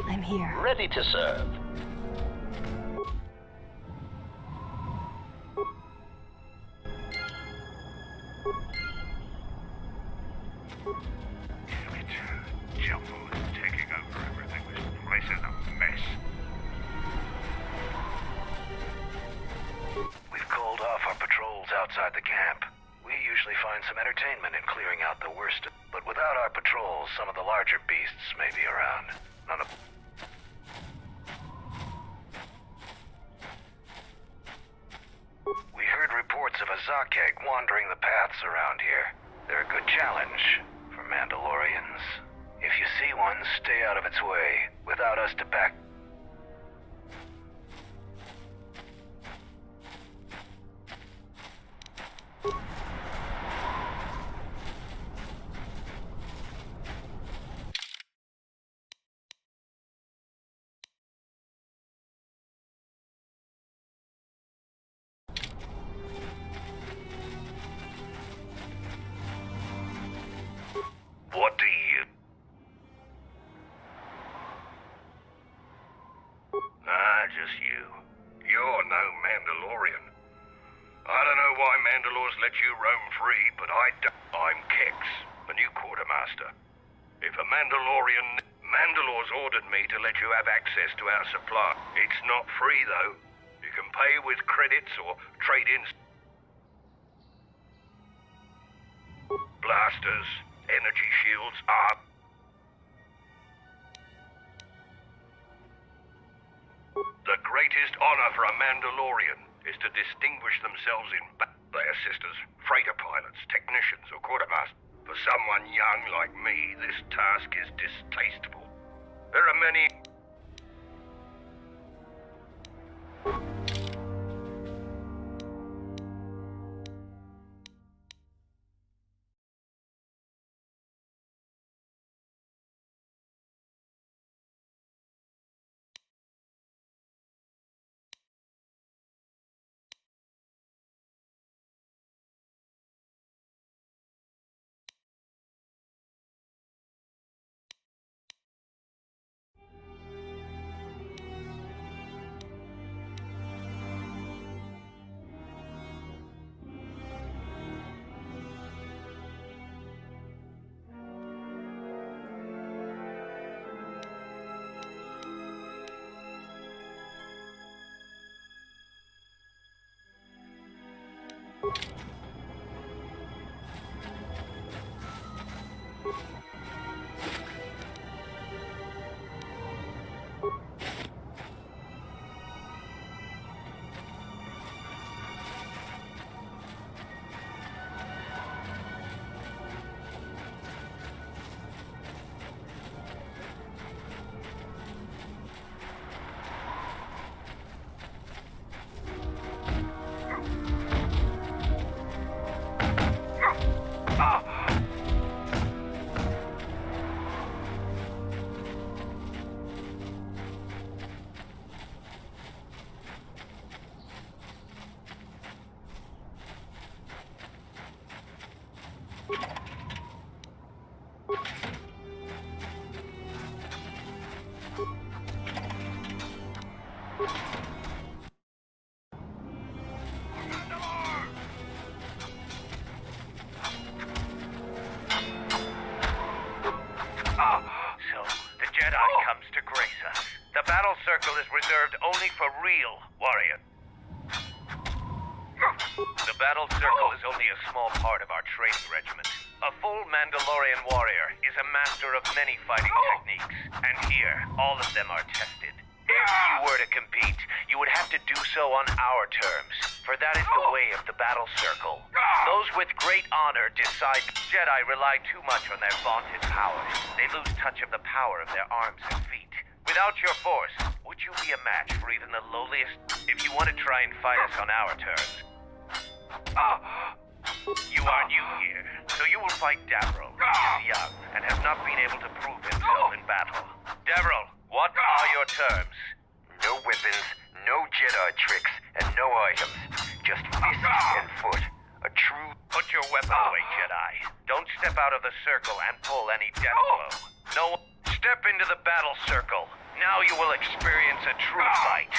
I'm here. Ready to serve. Jungle is taking over everything. This place is a mess. We've called off our patrols outside the camp. We usually find some entertainment in clearing out the worst. But without our patrols, some of the larger beasts may be around. None of... We heard reports of a Zakek wandering the paths around here. They're a good challenge for Mandalorians. If you see one, stay out of its way, without us to back... What do you... Just you. You're no Mandalorian. I don't know why Mandalores let you roam free, but I'm Kex, the new quartermaster. If a Mandalores ordered me to let you have access to our supply. It's not free, though. You can pay with credits or trade-ins. Blasters, energy shields, are... The greatest honor for a Mandalorian is to distinguish themselves in battle. They assist as freighter pilots, technicians, or quartermasters. For someone young like me, this task is distasteful. There are many... So, the Jedi comes to grace us. The battle circle is reserved only for real warriors. The battle circle is only a small part of our training regiment. A full Mandalorian warrior is a master of many fighting techniques, and here, all of them are tested. If you were to compete, you would have to do so on our terms, for that is the way of the battle circle. Those with great honor decide Jedi rely too much on their vaunted powers. They lose touch of the power of their arms and feet. Without your force, would you be a match for even the lowliest? If you want to try and fight us on our terms, you are new here, so you will fight Davril. He is young and has not been able to prove himself in battle. Davril, what are your terms? No weapons, no Jedi tricks, and no items. Just fists and foot. A true... Put your weapon away, Jedi. Don't step out of the circle and pull any death blow. No one... Step into the battle circle. Now you will experience a true fight.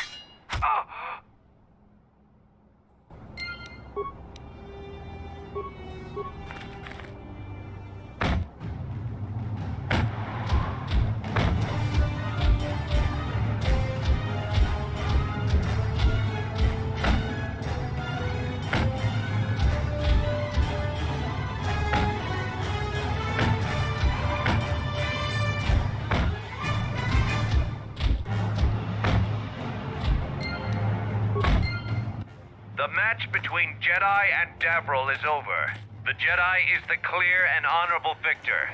The match between Jedi and Davril is over. The Jedi is the clear and honorable victor.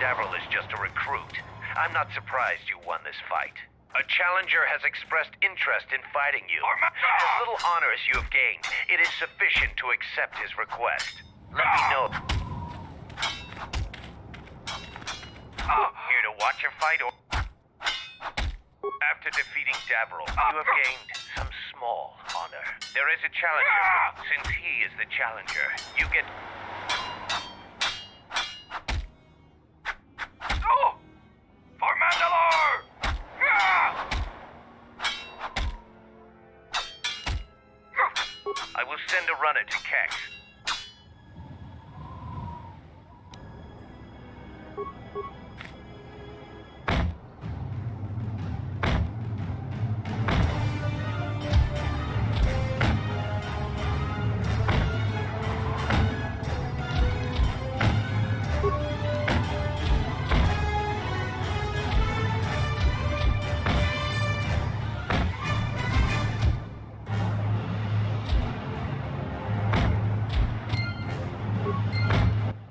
Davril is just a recruit. I'm not surprised you won this fight. A challenger has expressed interest in fighting you. As little honor as you have gained, it is sufficient to accept his request. Let me know. Here to watch a fight or... After defeating Davril, you have gained some small honor. There is a challenger. Since he is the challenger, you get... For Mandalore! I will send a runner to Kex.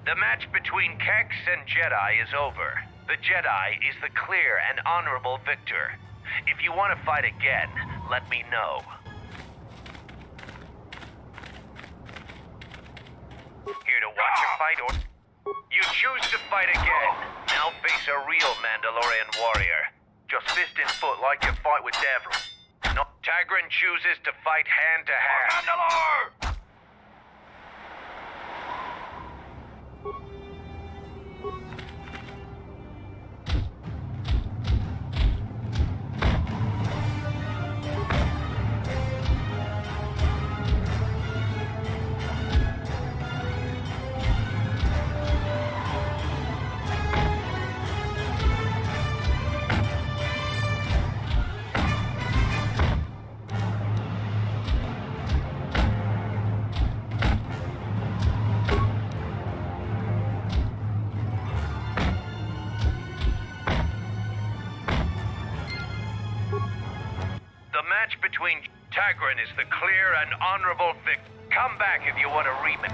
The match between Kex and Jedi is over. The Jedi is the clear and honorable victor. If you want to fight again, let me know. Here to watch a fight or... You choose to fight again. Now face a real Mandalorian warrior. Just fist and foot like you fight with Davril. No, Tagrin chooses to fight hand to hand. Mandalore! between Tagrin is the clear and honorable vic. Come back if you want to remit.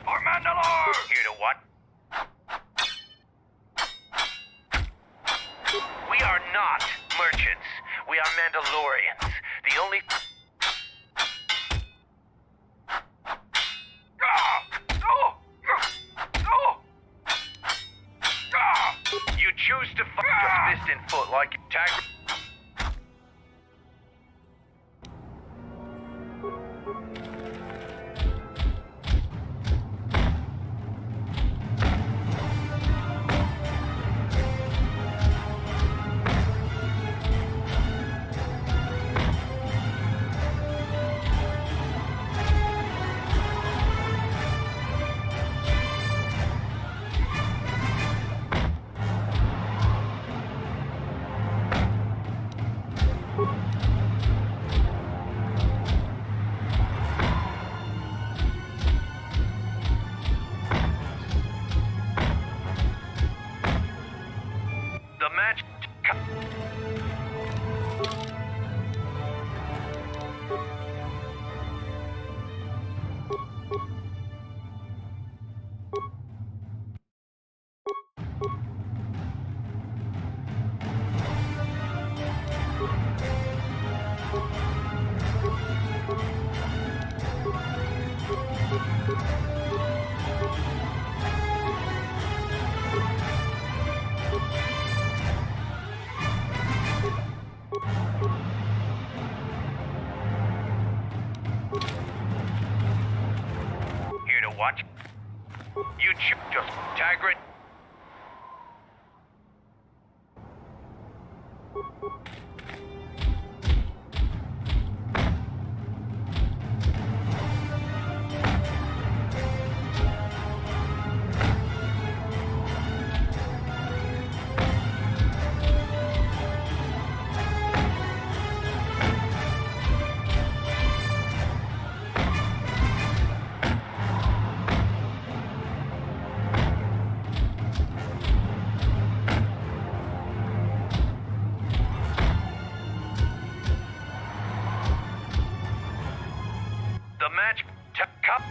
For Mandalore! Here to what? We are not merchants. We are Mandalorians. The only... You choose to fuck your fist and foot like Tagrin. The match... Here to watch. You just Tagrin. The match... Cup...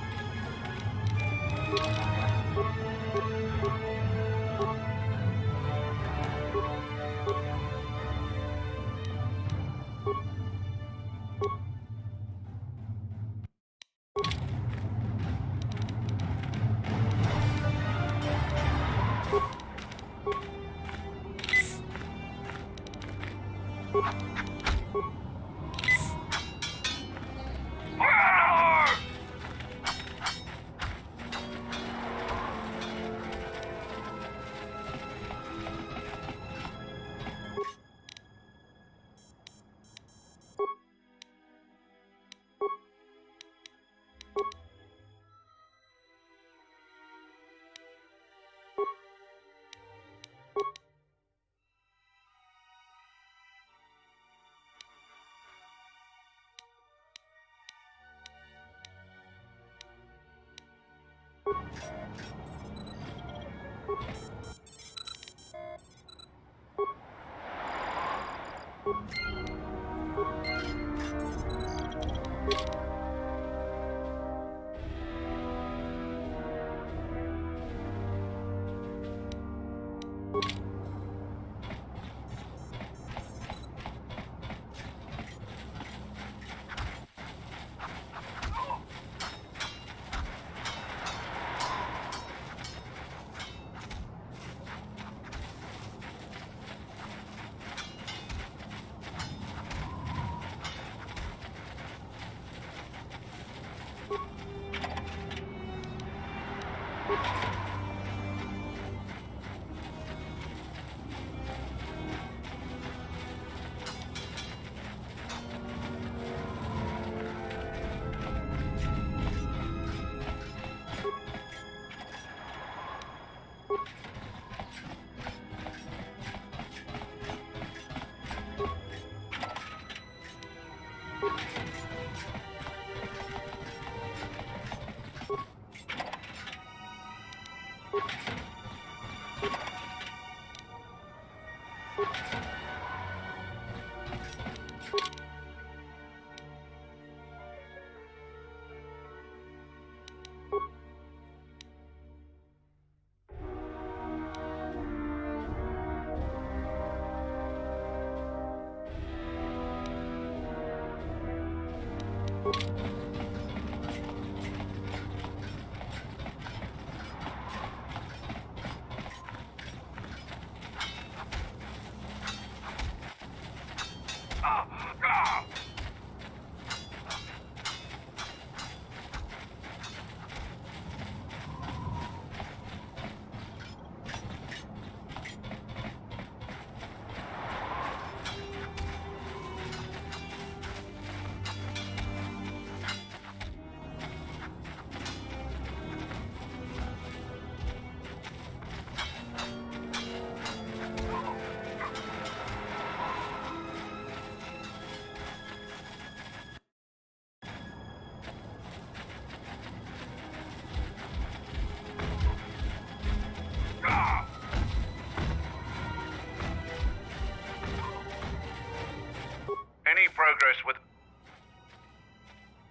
progress with...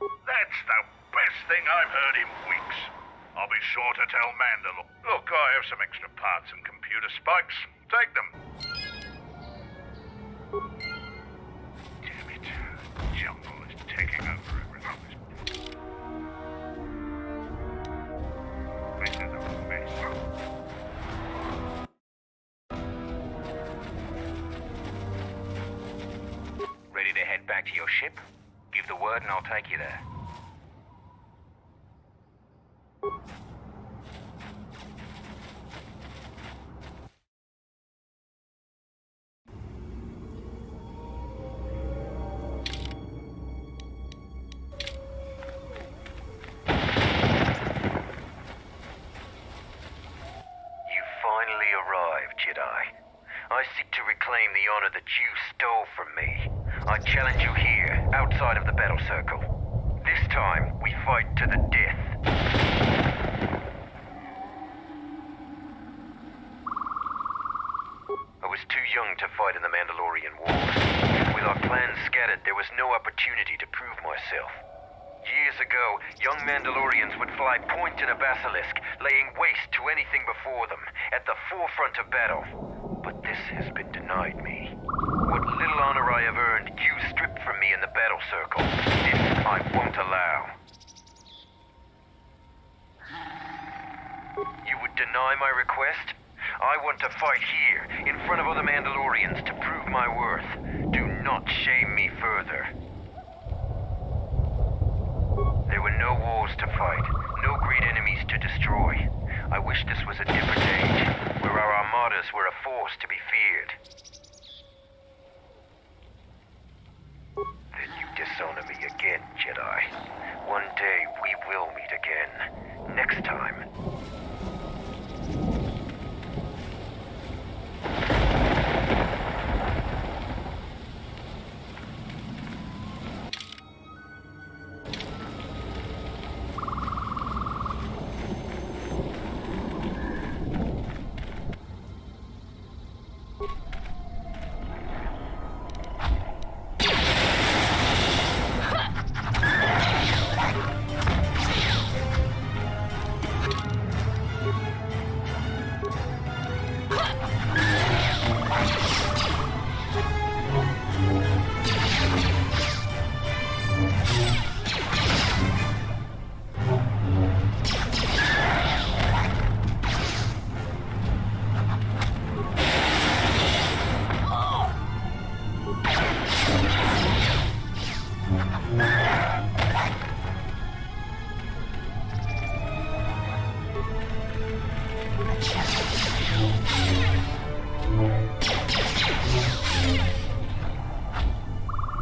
That's the best thing I've heard in weeks. I'll be sure to tell Mandalore. Look, I have some extra parts and computer spikes. Take them. Damn it. The jungle is taking over everything. This is a mess. Ready to head back to your ship? Give the word and I'll take you there. I seek to reclaim the honor that you stole from me. I challenge you here, outside of the battle circle. This time, we fight to the death. I was too young to fight in the Mandalorian Wars. With our plans scattered, there was no opportunity to prove myself. Years ago, young Mandalorians would fly point in a basilisk, laying waste to anything before them, at the forefront of battle. But this has been denied me. What little honor I have earned, you stripped from me in the battle circle. This I won't allow. You would deny my request? I want to fight here, in front of other Mandalorians, to prove my worth. Do not shame me further. There were no wars to fight, no great enemies to destroy. I wish this was a different age, where our armadas were a force to be feared. Then you dishonor me again, Jedi. One day we will meet again. Next time.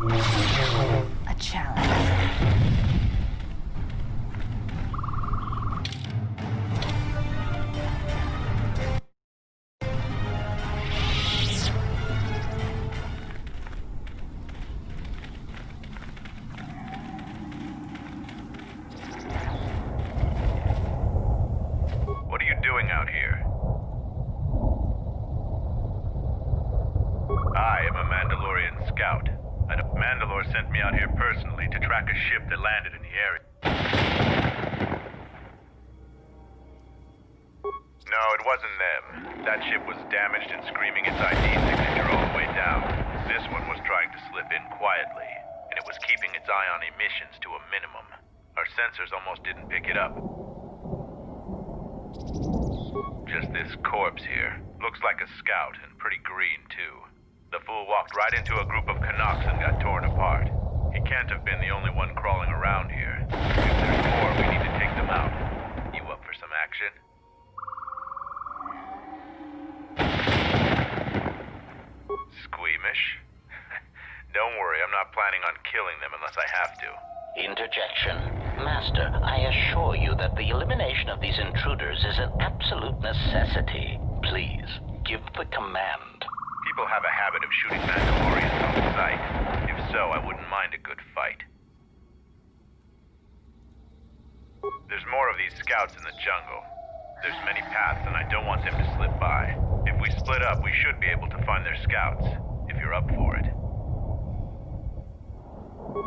A challenge. What are you doing out here? I am a Mandalorian scout. And Mandalore sent me out here personally to track a ship that landed in the area. No, it wasn't them. That ship was damaged and screaming its ID signature all the way down. This one was trying to slip in quietly, and it was keeping its eye on emissions to a minimum. Our sensors almost didn't pick it up. Just this corpse here. Looks like a scout, and pretty green, too. The fool walked right into a group of Canucks and got torn apart. He can't have been the only one crawling around here. If there's more, we need to take them out. You up for some action? Squeamish? Don't worry, I'm not planning on killing them unless I have to. Interjection. Master, I assure you that the elimination of these intruders is an absolute necessity. Please, give the command. People have a habit of shooting Mandalorians on sight. If so, I wouldn't mind a good fight. There's more of these scouts in the jungle. There's many paths, and I don't want them to slip by. If we split up, we should be able to find their scouts, if you're up for it.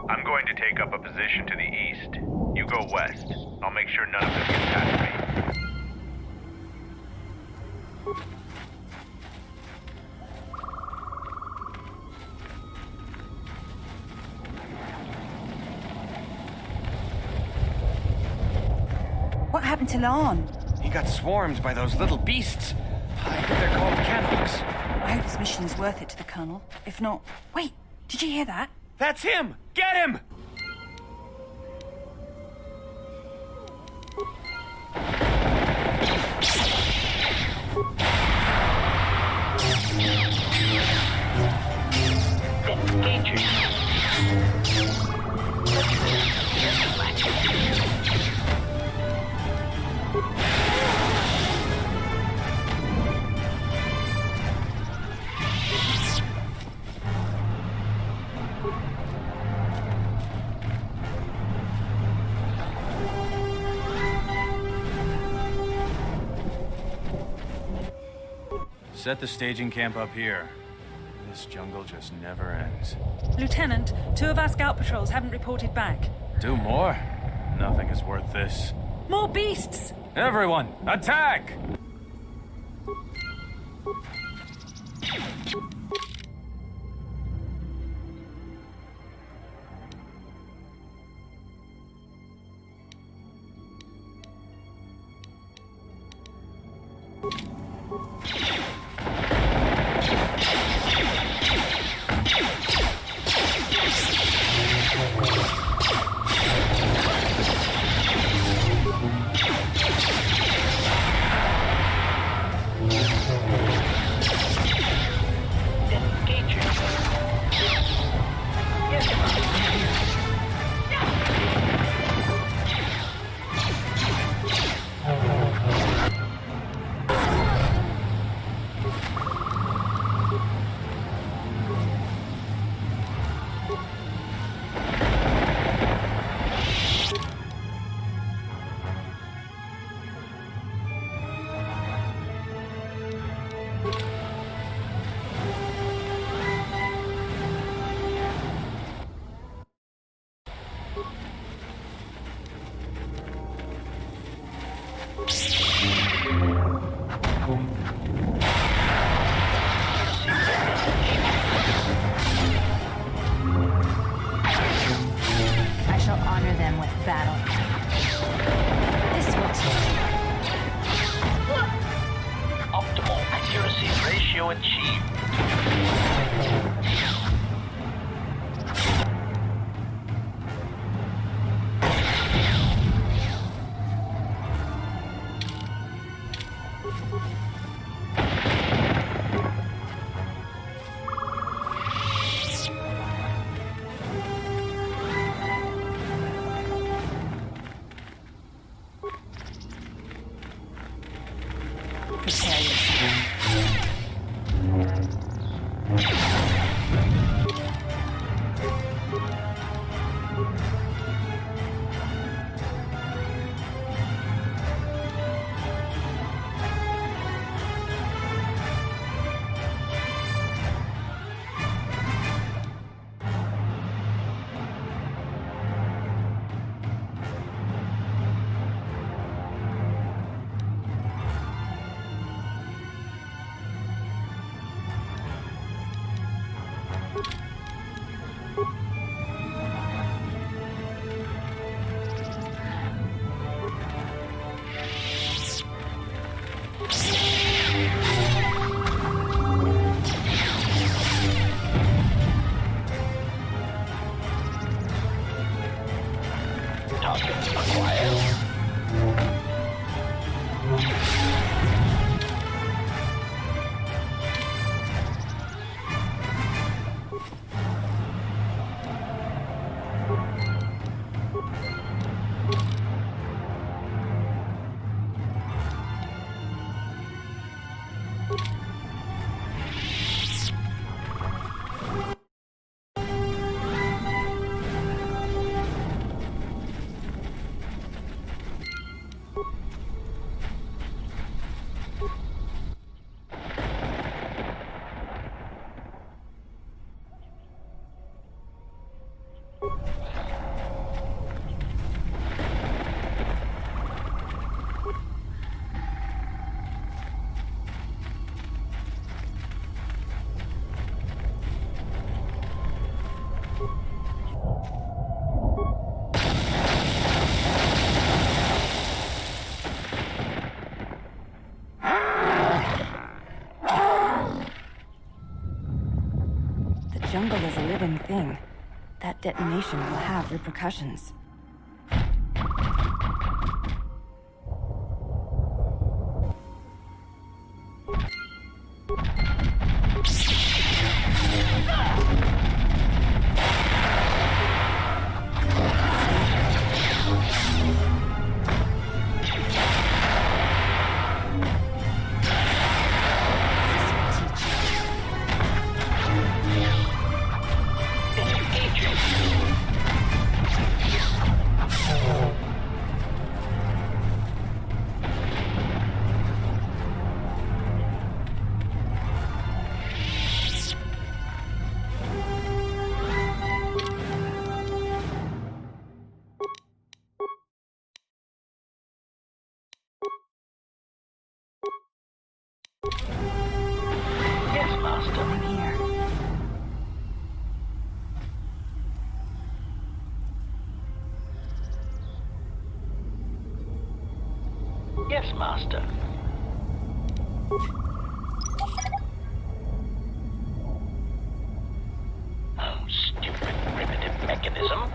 I'm going to take up a position to the east. You go west. I'll make sure none of them get past me. What happened to Lon? He got swarmed by those little beasts. I think they're called Canox. I hope this mission is worth it to the Colonel. If not... Wait, did you hear that? That's him! Get him! Engaging. Set the staging camp up here. This jungle just never ends. Lieutenant, 2 of our scout patrols haven't reported back. 2 more? Nothing is worth this. More beasts! Everyone, attack! I shall honor them with battle. This will take. Optimal accuracy ratio achieved. Prepare yourself. Target acquired. The jungle is a living thing. That detonation will have repercussions. Yes, Master. I'm here. Yes, Master. Oh, stupid primitive mechanism.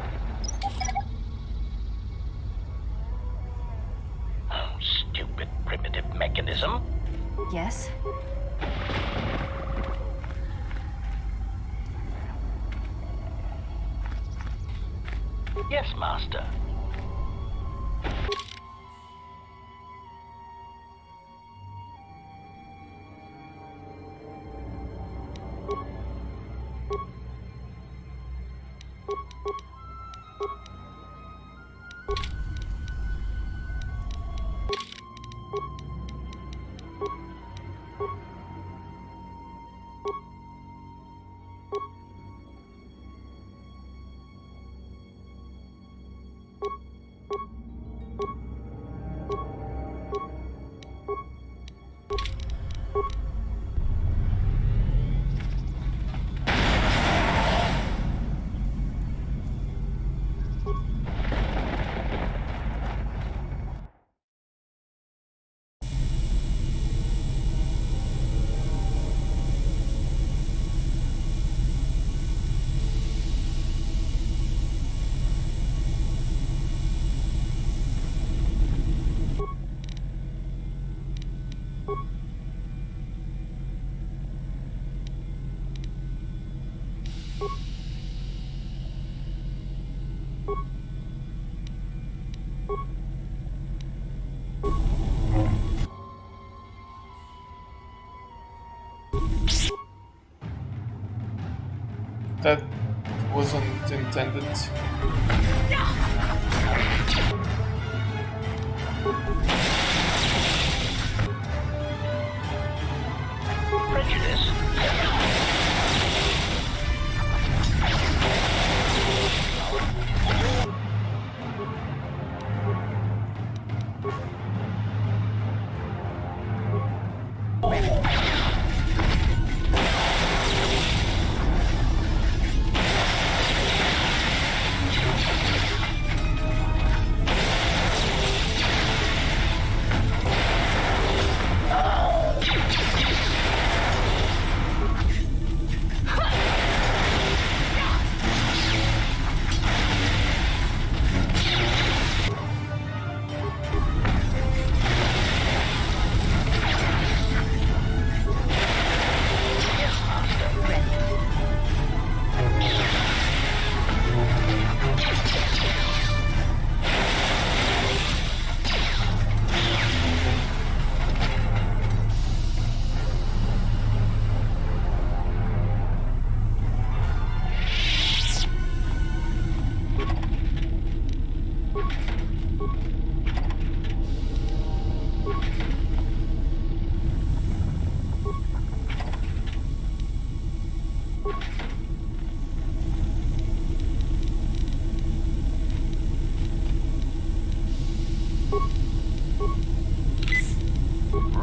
Oh, stupid primitive mechanism. Yes? Yes, Master. That wasn't intended. Prejudice.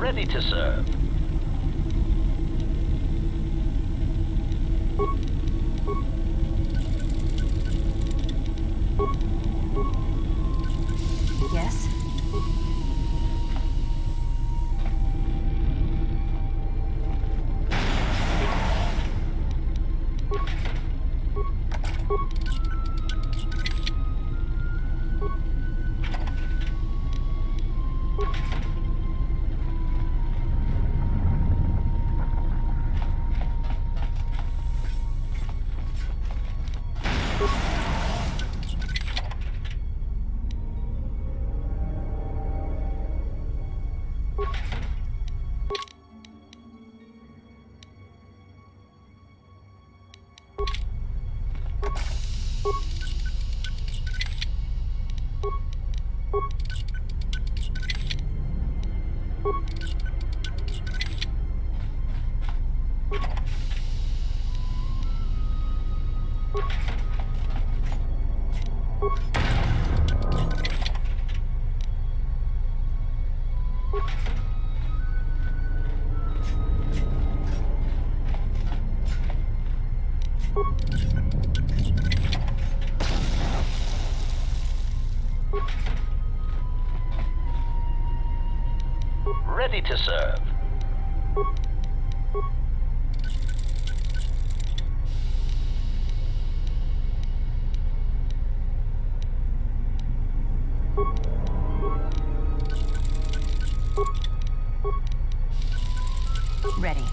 Ready to serve. Yes? Ready to serve. Ready.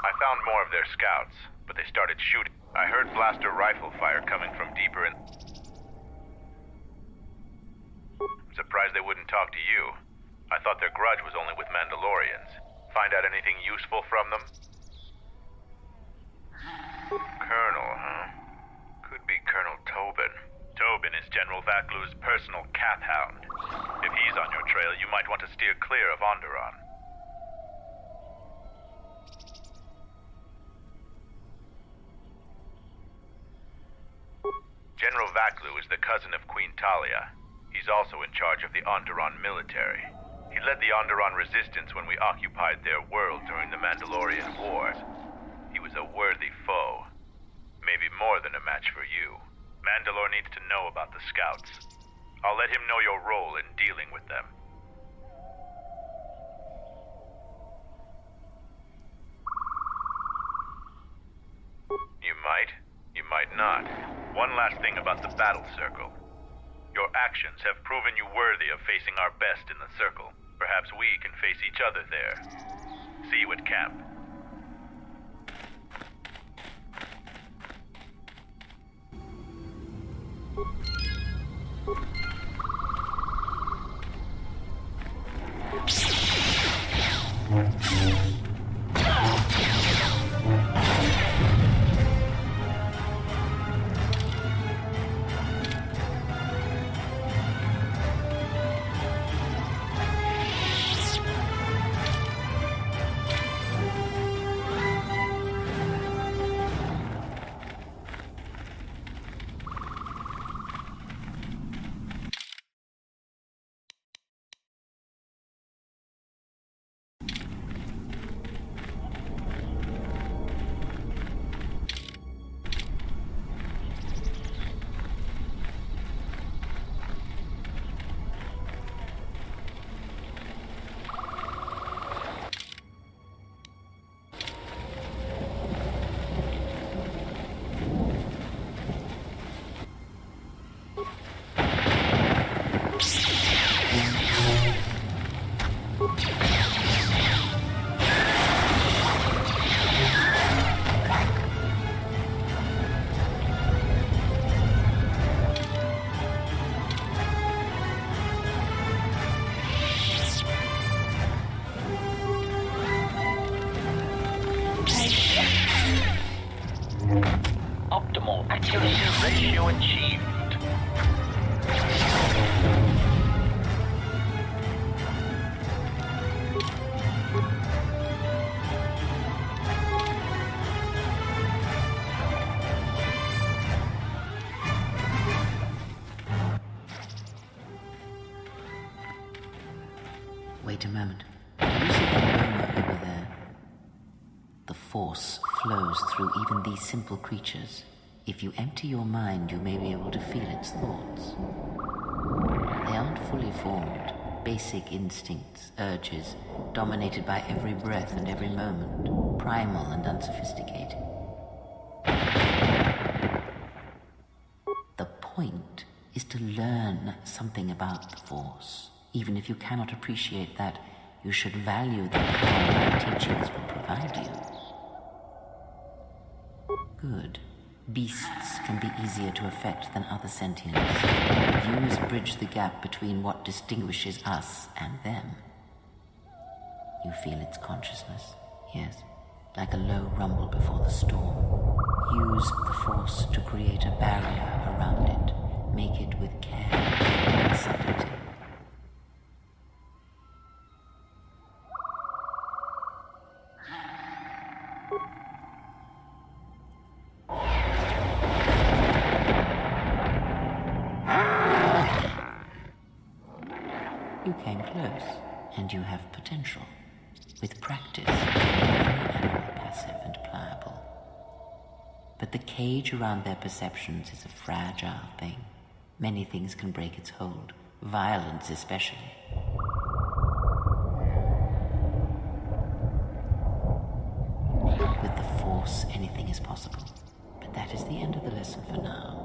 I found more of their scouts, but they started shooting. I heard blaster rifle fire coming from deeper in... I'm surprised they wouldn't talk to you. I thought their grudge was only with Mandalorians. Find out anything useful from them? Colonel, huh? Could be Colonel Tobin. Tobin is General Vaklu's personal cat hound. If he's on your trail, you might want to steer clear of Onderon. General Vaklu is the cousin of Queen Talia. He's also in charge of the Onderon military. He led the Onderon resistance when we occupied their world during the Mandalorian Wars. He was a worthy foe. Maybe more than a match for you. Mandalore needs to know about the scouts. I'll let him know your role in dealing with them. You might not. One last thing about the battle circle. Your actions have proven you worthy of facing our best in the circle. Perhaps we can face each other there. See you at camp. Accuracy ratio achieved. Wait a moment. Do you see that Roma over there? The Force flows through even these simple creatures. If you empty your mind, you may be able to feel its thoughts. They aren't fully formed, basic instincts, urges, dominated by every breath and every moment, primal and unsophisticated. The point is to learn something about the Force. Even if you cannot appreciate that, you should value the power my teachings will provide you. Good. Beasts can be easier to affect than other sentients, but you must bridge the gap between what distinguishes us and them. You feel its consciousness, yes, like a low rumble before the storm. Use the Force to create a barrier around it. Make it with care and subtlety. You came close, and you have potential. With practice, you make any animal passive and pliable. But the cage around their perceptions is a fragile thing. Many things can break its hold, violence especially. With the Force, anything is possible. But that is the end of the lesson for now.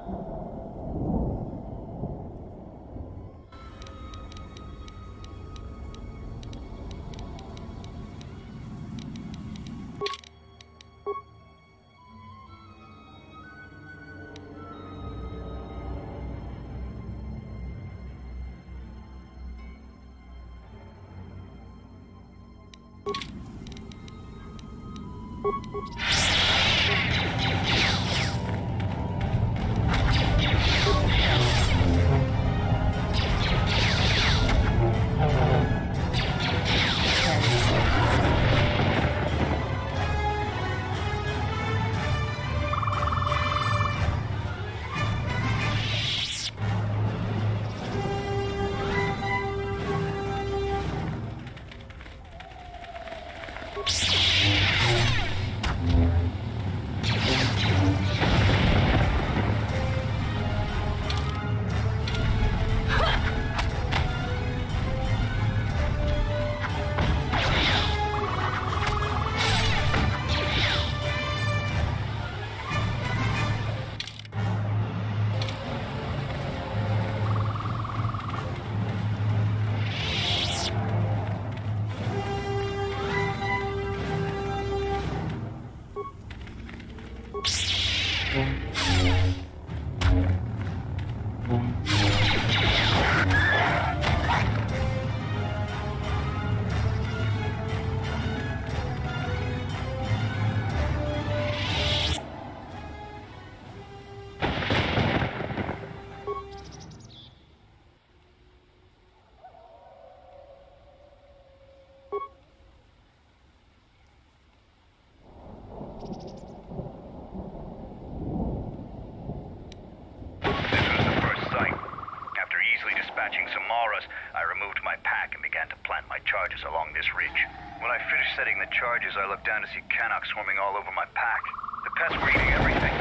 I looked down to see Canucks swarming all over my pack. The pests were eating everything.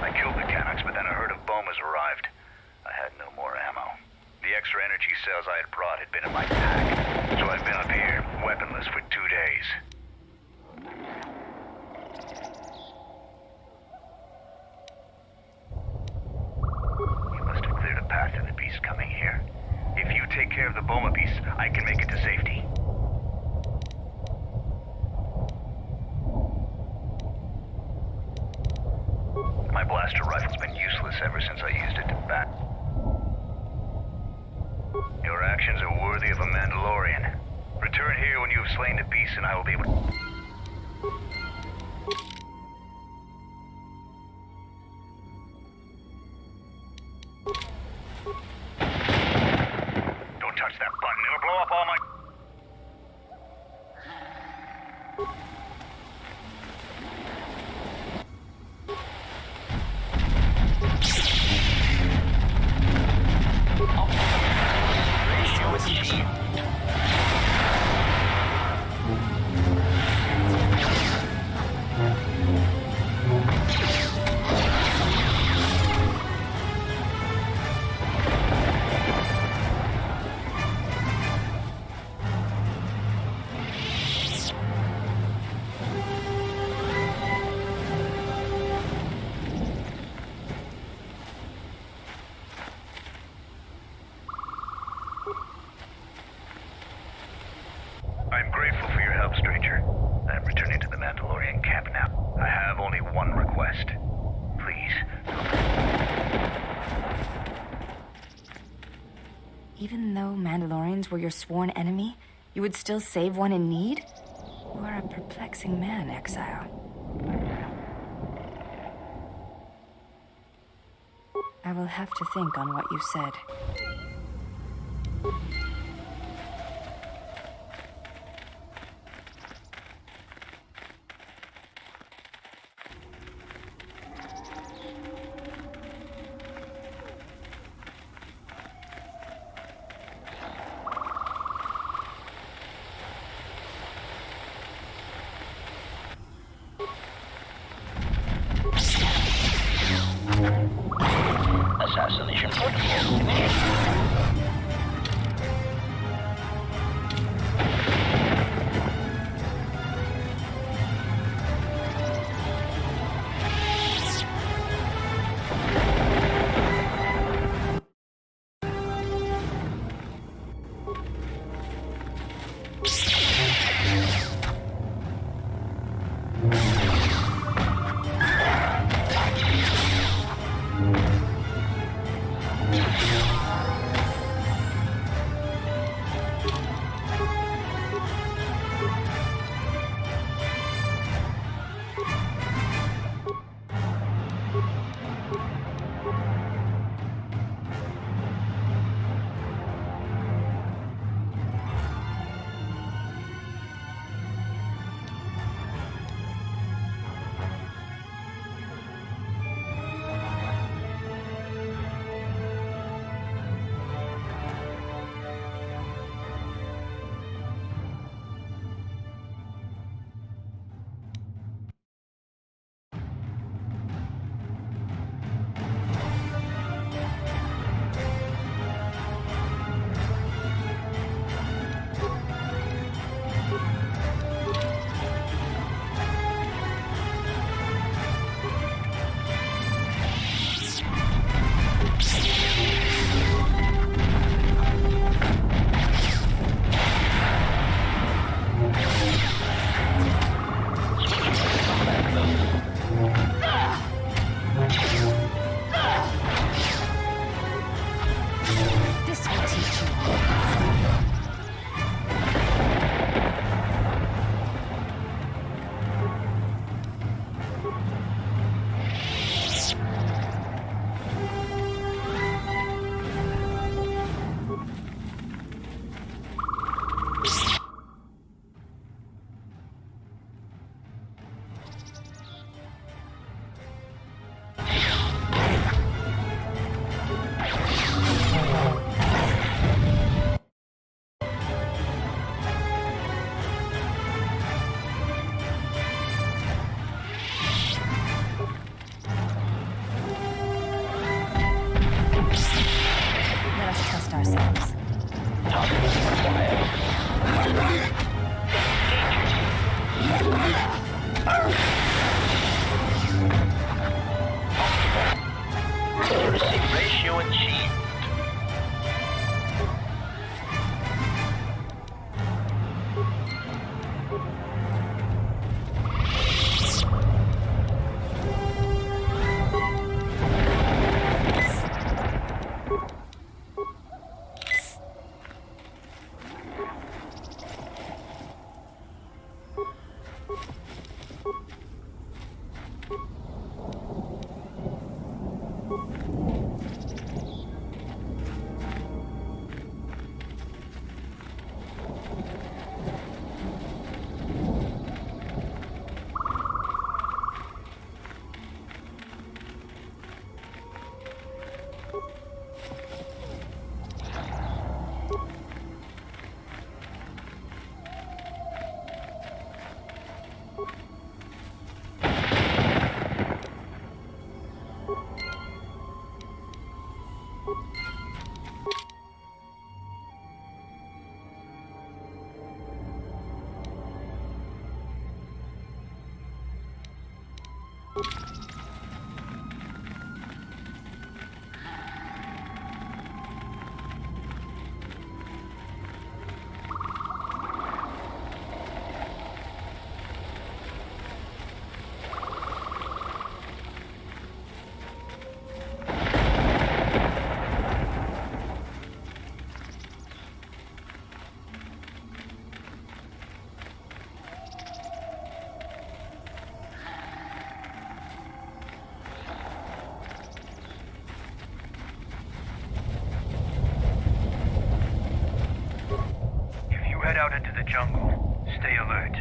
I killed the Canucks, but then a herd of bomas arrived. I had no more ammo. The extra energy cells I had brought had been in my pack, so I've been up here, weaponless, for 2 days. You must have cleared a path to the beast coming here. If you take care of the boma beasts, I can make it to safety. My blaster rifle's been useless ever since I used it to bat. Your actions are worthy of a Mandalorian. Return here when you have slain the beast and I will be able to... blow up all my... I'm grateful for your help, stranger. I'm returning to the Mandalorian camp now. I have only one request. Please. Even though Mandalorians were your sworn enemy, you would still save one in need? You are a perplexing man, Exile. I will have to think on what you said. Assassination protocol initiated. head out into the jungle, stay alert.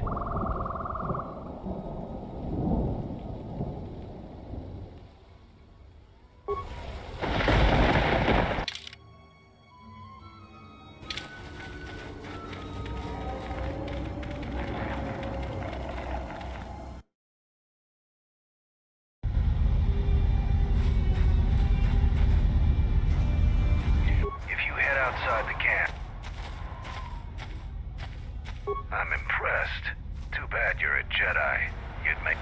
If you head outside the camp, I'm impressed. Too bad you're a Jedi. You'd make...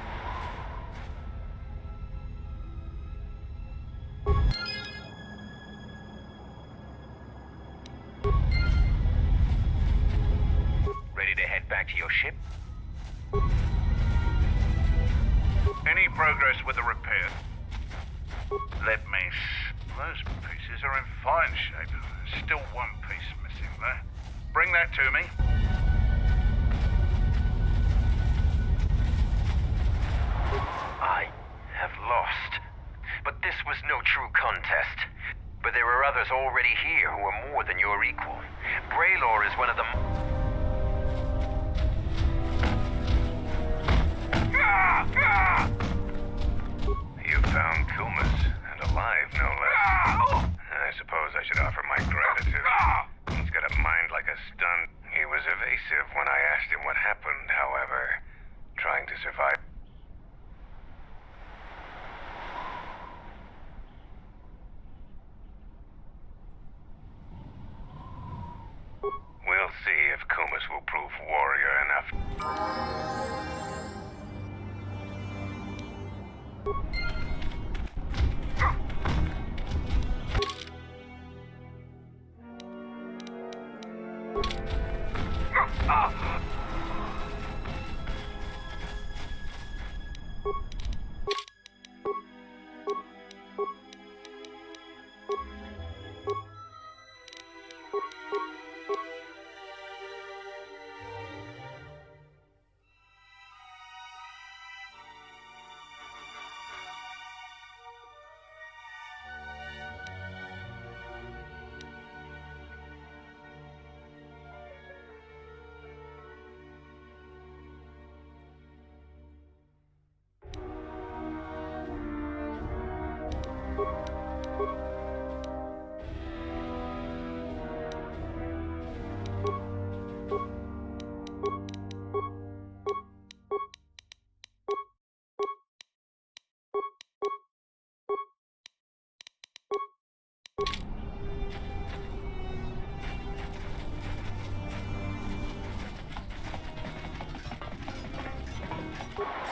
Ready to head back to your ship? Any progress with the repair? Let me Those pieces are in fine shape. There's still one piece missing there. Bring that to me. I have lost. But this was no true contest. But there are others already here who are more than your equal. Braylor is one of them. You found Kumas, and alive, no less. I suppose I should offer my gratitude. He's got a mind like a stun. He was evasive when I asked him what happened, however. Trying to survive. We'll see if Kumas will prove warrior enough.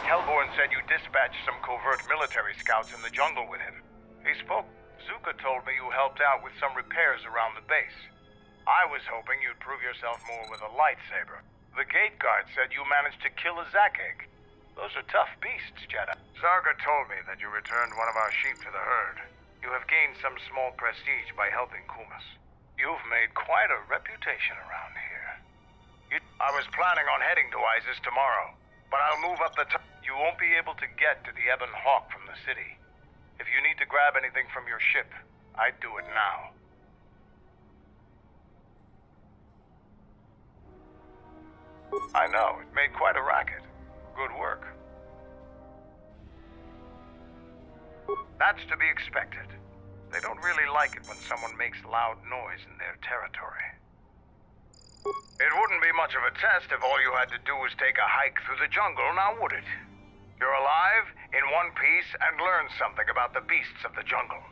Kelborn said you dispatched some covert military scouts in the jungle with him. He spoke. Zuka told me you helped out with some repairs around the base. I was hoping you'd prove yourself more with a lightsaber. The gate guard said you managed to kill a Zakeg. Those are tough beasts, Jedi. Zarga told me that you returned one of our sheep to the herd. You have gained some small prestige by helping Kumas. You've made quite a reputation around here. I was planning on heading to Isis tomorrow, but I'll move up the You won't be able to get to the Ebon Hawk from the city. If you need to grab anything from your ship, I'd do it now. I know, it made quite a racket. Good work. That's to be expected. They don't really like it when someone makes loud noise in their territory. It wouldn't be much of a test if all you had to do was take a hike through the jungle, now would it? You're alive, in one piece, and learn something about the beasts of the jungle.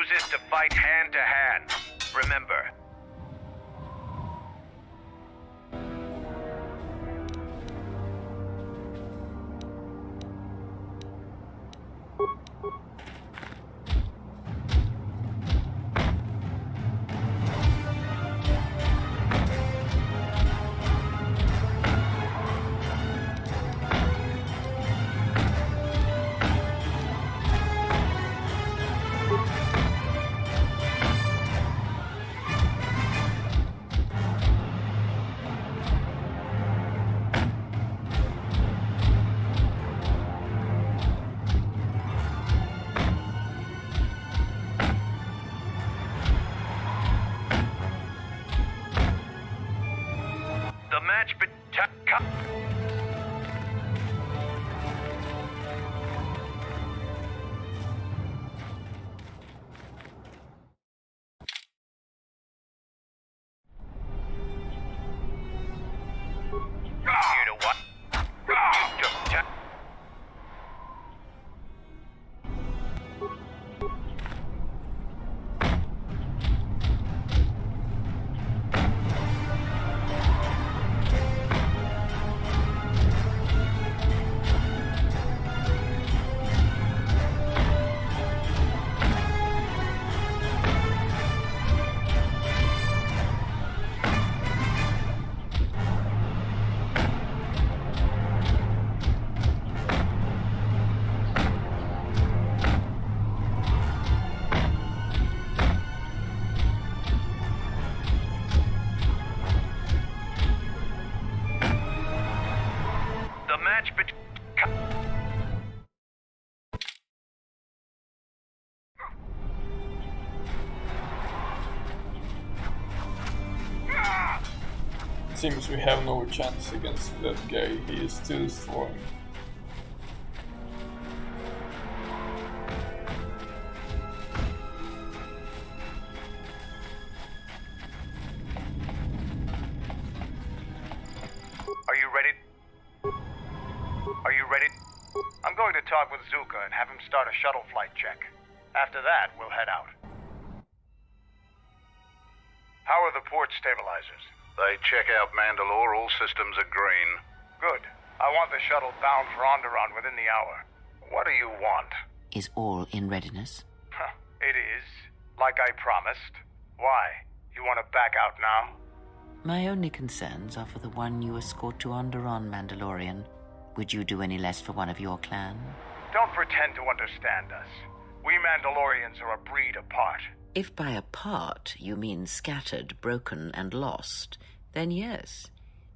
use this to fight hand to hand. Remember. The match You know what? You just the match between Seems we have no chance against that guy, he is too strong. Are you ready? Are you ready? I'm going to talk with Zuka and have him start a shuttle flight check. After that, we'll head out. How are the port stabilizers? They check out Mandalore. All systems are green. Good. I want the shuttle bound for Onderon within the hour. What do you want? Is all in readiness? It is. Like I promised. Why? You want to back out now? My only concerns are for the one you escort to Onderon, Mandalorian. Would you do any less for one of your clan? Don't pretend to understand us. We Mandalorians are a breed apart. If by apart you mean scattered, broken, and lost, then yes,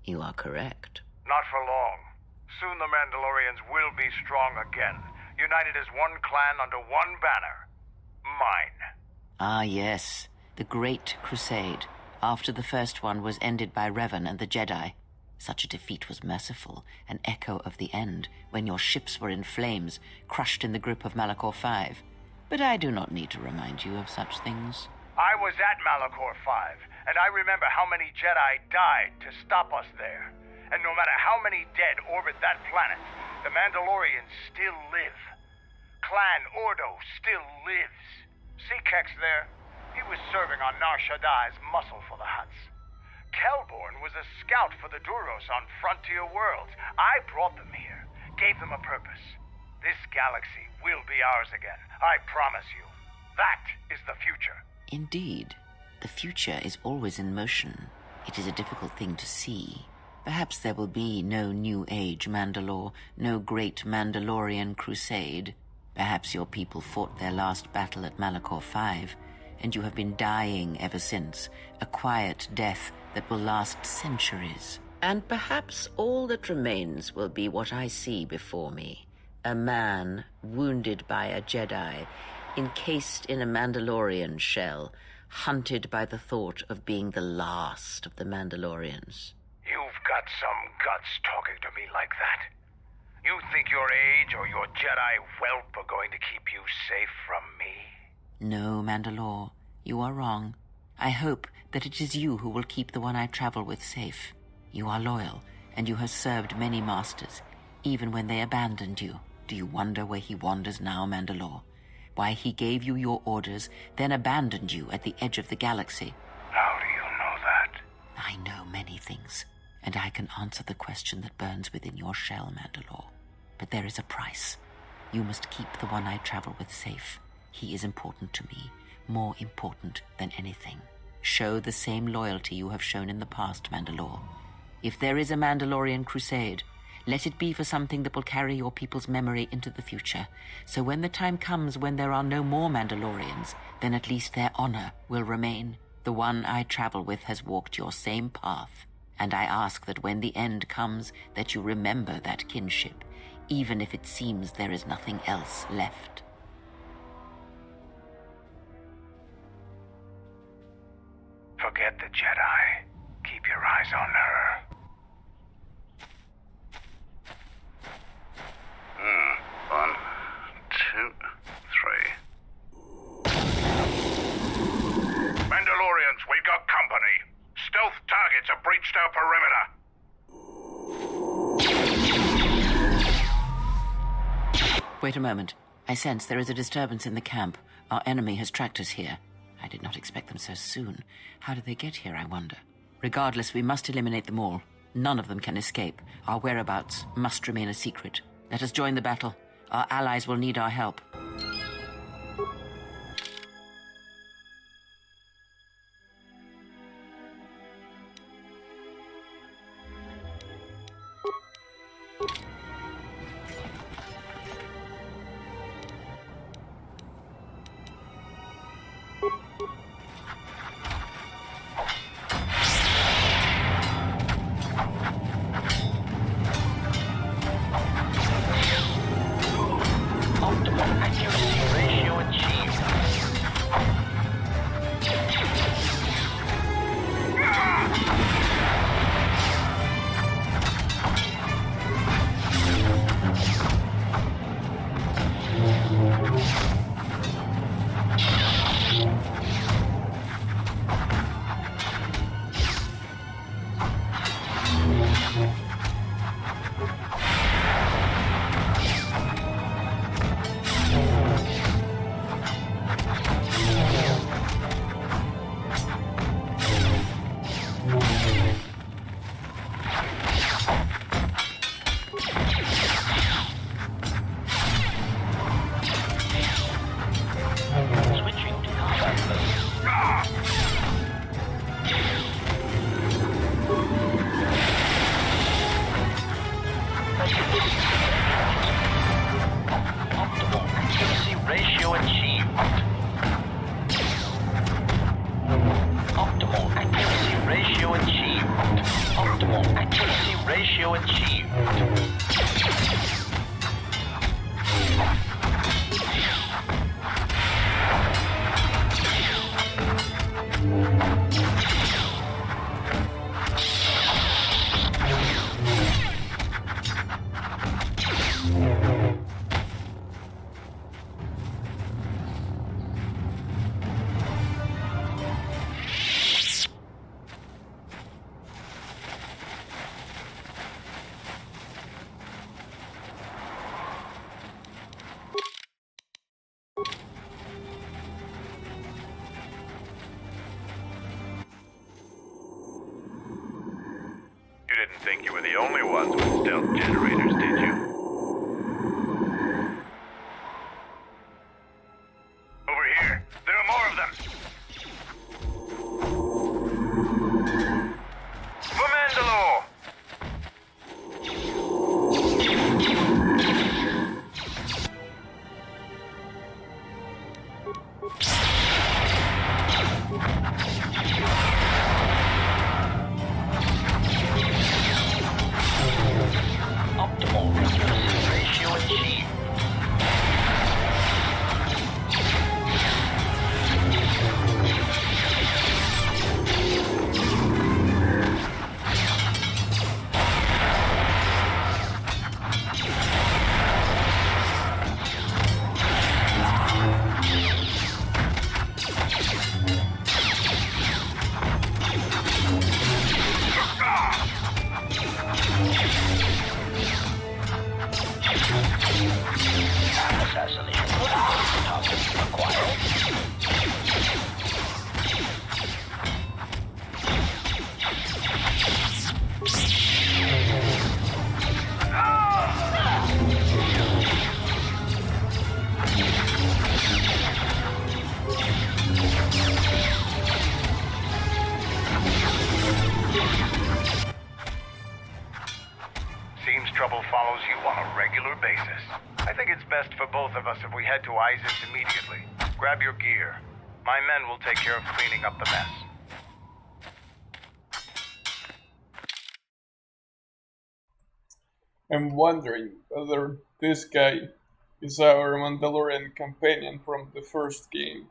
you are correct. Not for long. Soon the Mandalorians will be strong again, united as one clan under one banner. Mine. Ah, yes, the Great Crusade, after the first one was ended by Revan and the Jedi. Such a defeat was merciful, an echo of the end, when your ships were in flames, crushed in the grip of Malachor V. But I do not need to remind you of such things. I was at Malachor V, and I remember how many Jedi died to stop us there. And no matter how many dead orbit that planet, the Mandalorians still live. Clan Ordo still lives. See Kex there? He was serving on Nar Shaddai's muscle for the Hutts. Kelborn was a scout for the Duros on Frontier Worlds. I brought them here, gave them a purpose. This galaxy will be ours again, I promise you. That is the future. Indeed, the future is always in motion. It is a difficult thing to see. Perhaps there will be no New Age Mandalore, no great Mandalorian crusade. Perhaps your people fought their last battle at Malachor V, and you have been dying ever since, a quiet death that will last centuries. And perhaps all that remains will be what I see before me. A man wounded by a Jedi, encased in a Mandalorian shell, hunted by the thought of being the last of the Mandalorians. You've got some guts talking to me like that. You think your age or your Jedi whelp are going to keep you safe from me? No, Mandalore, you are wrong. I hope that it is you who will keep the one I travel with safe. You are loyal, and you have served many masters, even when they abandoned you. Do you wonder where he wanders now, Mandalore? Why he gave you your orders, then abandoned you at the edge of the galaxy. How do you know that? I know many things, and I can answer the question that burns within your shell, Mandalore. But there is a price. You must keep the one I travel with safe. He is important to me, more important than anything. Show the same loyalty you have shown in the past, Mandalore. If there is a Mandalorian crusade, let it be for something that will carry your people's memory into the future. So when the time comes when there are no more Mandalorians, then at least their honor will remain. The one I travel with has walked your same path, and I ask that when the end comes, that you remember that kinship, even if it seems there is nothing else left. Forget the Jedi. Keep your eyes on her. 1, 2, 3. Mandalorians, we've got company. Stealth targets have breached our perimeter. Wait a moment. I sense there is a disturbance in the camp. Our enemy has tracked us here. I did not expect them so soon. How did they get here, I wonder? Regardless, we must eliminate them all. None of them can escape. Our whereabouts must remain a secret. Let us join the battle. Our allies will need our help. You didn't think you were the only ones with stealth generators, did you? Over here. There are more of them. For Mandalore! Optimal accuracy ratio achieved. basis. I think it's best for both of us if we head to Isis immediately. Grab your gear. My men will take care of cleaning up the mess. I'm wondering whether this guy is our Mandalorian companion from the first game.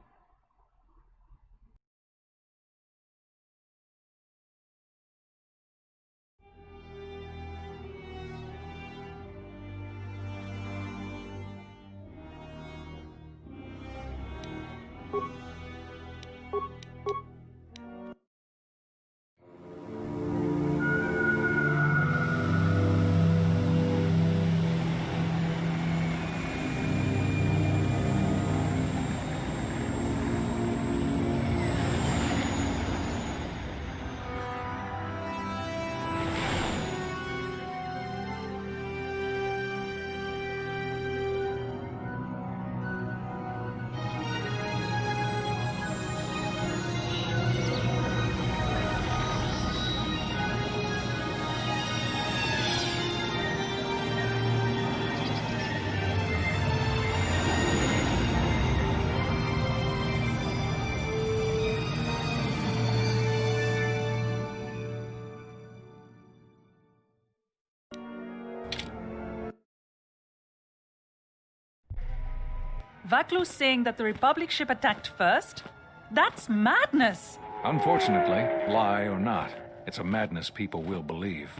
Vaklu's saying that the Republic ship attacked first? That's madness! Unfortunately, lie or not, it's a madness people will believe.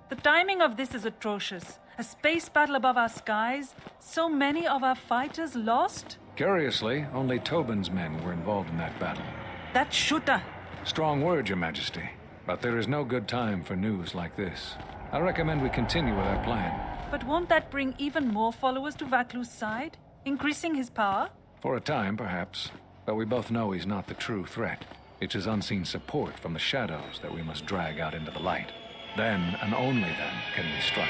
The timing of this is atrocious. A space battle above our skies, so many of our fighters lost? Curiously, only Tobin's men were involved in that battle. That shooter! Strong word, Your Majesty, but there is no good time for news like this. I recommend we continue with our plan. But won't that bring even more followers to Vaklu's side? Increasing his power? For a time, perhaps, but we both know he's not the true threat. It's his unseen support from the shadows that we must drag out into the light. Then, and only then, can we strike.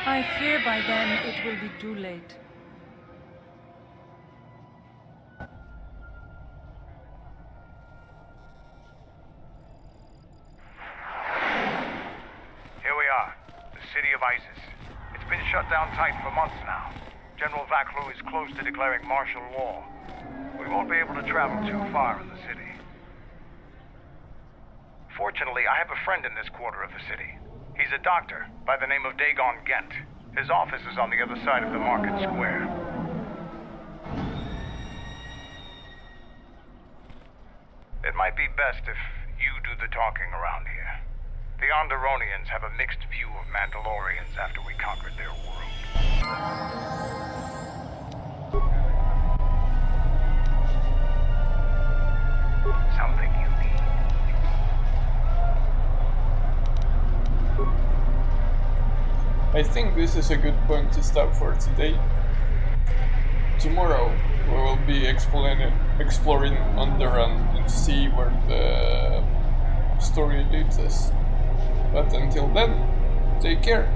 I fear by then it will be too late. Here we are, the city of Isis. It's been shut down tight for months now. General Vaklu is close to declaring martial law. We won't be able to travel too far in the city. Fortunately, I have a friend in this quarter of the city. He's a doctor by the name of Dagon Gent. His office is on the other side of the market square. It might be best if you do the talking around here. The Onderonians have a mixed view of Mandalorians after we conquered their world. Something you need. I think this is a good point to stop for today. Tomorrow we will be exploring Onderon and see where the story leads us. But until then, take care.